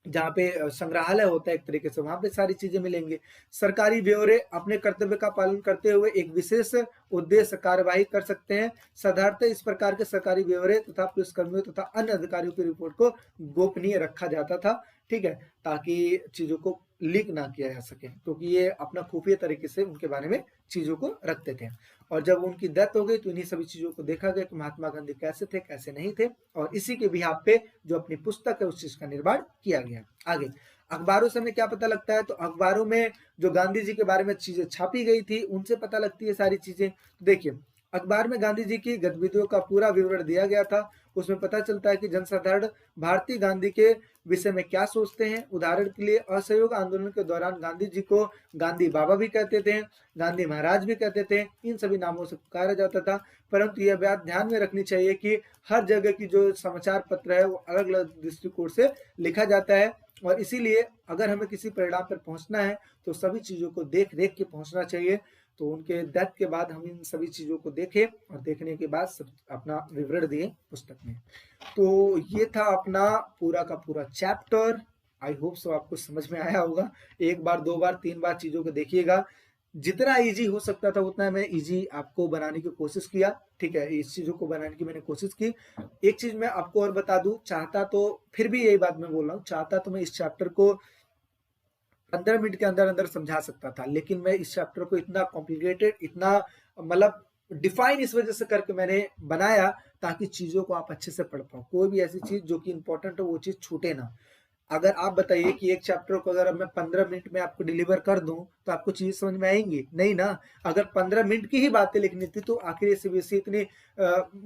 जहाँ पे संग्रहालय होता है एक तरीके से, वहां पे सारी चीजें मिलेंगी। सरकारी ब्यौरे अपने कर्तव्य का पालन करते हुए एक विशेष उद्देश्य कार्यवाही कर सकते हैं। साधारणतः इस प्रकार के सरकारी ब्यौरे तथा पुलिसकर्मियों तथा अन्य अधिकारियों की रिपोर्ट को गोपनीय रखा जाता था। ठीक है, ताकि चीजों को लीक ना किया जा सके, क्योंकि ये अपना खुफिया तरीके से उनके बारे में चीजों को रखते थे। और जब उनकी डेथ हो गई तो इन्हीं सभी चीजों को देखा गया कि महात्मा गांधी कैसे थे कैसे नहीं थे, और इसी के बिहाफ पे जो अपनी पुस्तक है उस चीज का निर्माण किया गया। आगे अखबारों से हमें क्या पता लगता है, तो अखबारों में जो गांधी जी के बारे में चीजें छापी गई थी उनसे पता लगती है सारी चीजें। तो देखिए अखबार में गांधी जी की गतिविधियों का पूरा विवरण दिया गया था। उसमें पता चलता है कि जनसाधारण भारतीय गांधी के विषय में क्या सोचते हैं। उदाहरण के लिए असहयोग आंदोलन के दौरान गांधी जी को गांधी बाबा भी कहते थे, गांधी महाराज भी कहते थे, इन सभी नामों से पुकारा जाता था। परंतु यह बात ध्यान में रखनी चाहिए कि हर जगह की जो समाचार पत्र है वो अलग अलग दृष्टिकोण से लिखा जाता है, और इसीलिए अगर हमें किसी परिणाम पर पहुंचना है तो सभी चीजों को देख रेख के पहुंचना चाहिए। तो उनके डेथ के बाद हम इन सभी चीजों को देखें और देखने के बाद सब अपना विवरण दिए पुस्तक में। तो ये था अपना पूरा का पूरा चैप्टर। आई होप सो आपको समझ में आया होगा। एक बार दो बार तीन बार चीजों को देखिएगा, जितना इजी हो सकता था उतना मैं इजी आपको बनाने की कोशिश किया। ठीक है, इस चीजों को बनाने की मैंने कोशिश की। एक चीज मैं आपको और बता दूं, चाहता तो फिर भी यही बात मैं बोल रहा हूँ, चाहता तो मैं इस चैप्टर को 15 मिनट के अंदर अंदर समझा सकता था, लेकिन मैं इस चैप्टर को इतना कॉम्प्लिकेटेड, इतना मतलब डिफाइन इस वजह से करके मैंने बनाया ताकि चीजों को आप अच्छे से पढ़ पाओ। कोई भी ऐसी चीज जो कि इंपॉर्टेंट हो वो चीज छूटे ना। अगर आप बताइए कि एक चैप्टर को अगर मैं 15 मिनट में आपको डिलीवर कर दूं तो आपको चीज समझ में आएंगी नहीं ना। अगर 15 मिनट की ही बातें लिखनी थी तो आखिर ये सीबीएसई इतनी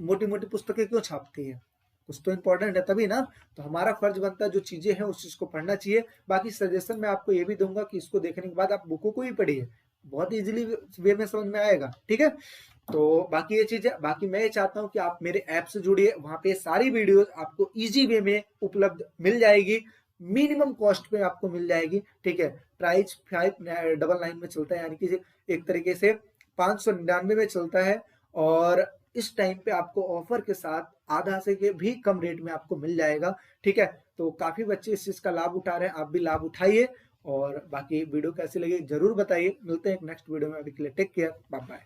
मोटी मोटी पुस्तकें क्यों छापती है? कुछ तो इंपॉर्टेंट है तभी ना। तो हमारा फर्ज बनता है जो चीजें हैं उस चीज को पढ़ना चाहिए। बाकी सजेशन मैं आपको ये भी दूंगा कि इसको देखने के बाद आप बुकों को ही पढ़िए, बहुत इजीली वे में समझ में आएगा। ठीक है, तो बाकी ये चीज है। बाकी मैं ये चाहता हूँ कि आप मेरे ऐप से जुड़िए, वहां पे सारी वीडियोस आपको इजी वे में उपलब्ध मिल जाएगी, मिनिमम कॉस्ट पे आपको मिल जाएगी। ठीक है, प्राइस 599 में चलता है, यानी कि एक तरीके से 599 में चलता है, और इस टाइम पे आपको ऑफर के साथ आधा से के भी कम रेट में आपको मिल जाएगा। ठीक है, तो काफी बच्चे इस चीज का लाभ उठा रहे हैं, आप भी लाभ उठाइए। और बाकी वीडियो कैसी लगी जरूर बताइए। मिलते हैं एक नेक्स्ट वीडियो में, अभी के लिए टेक केयर, बाय बाय।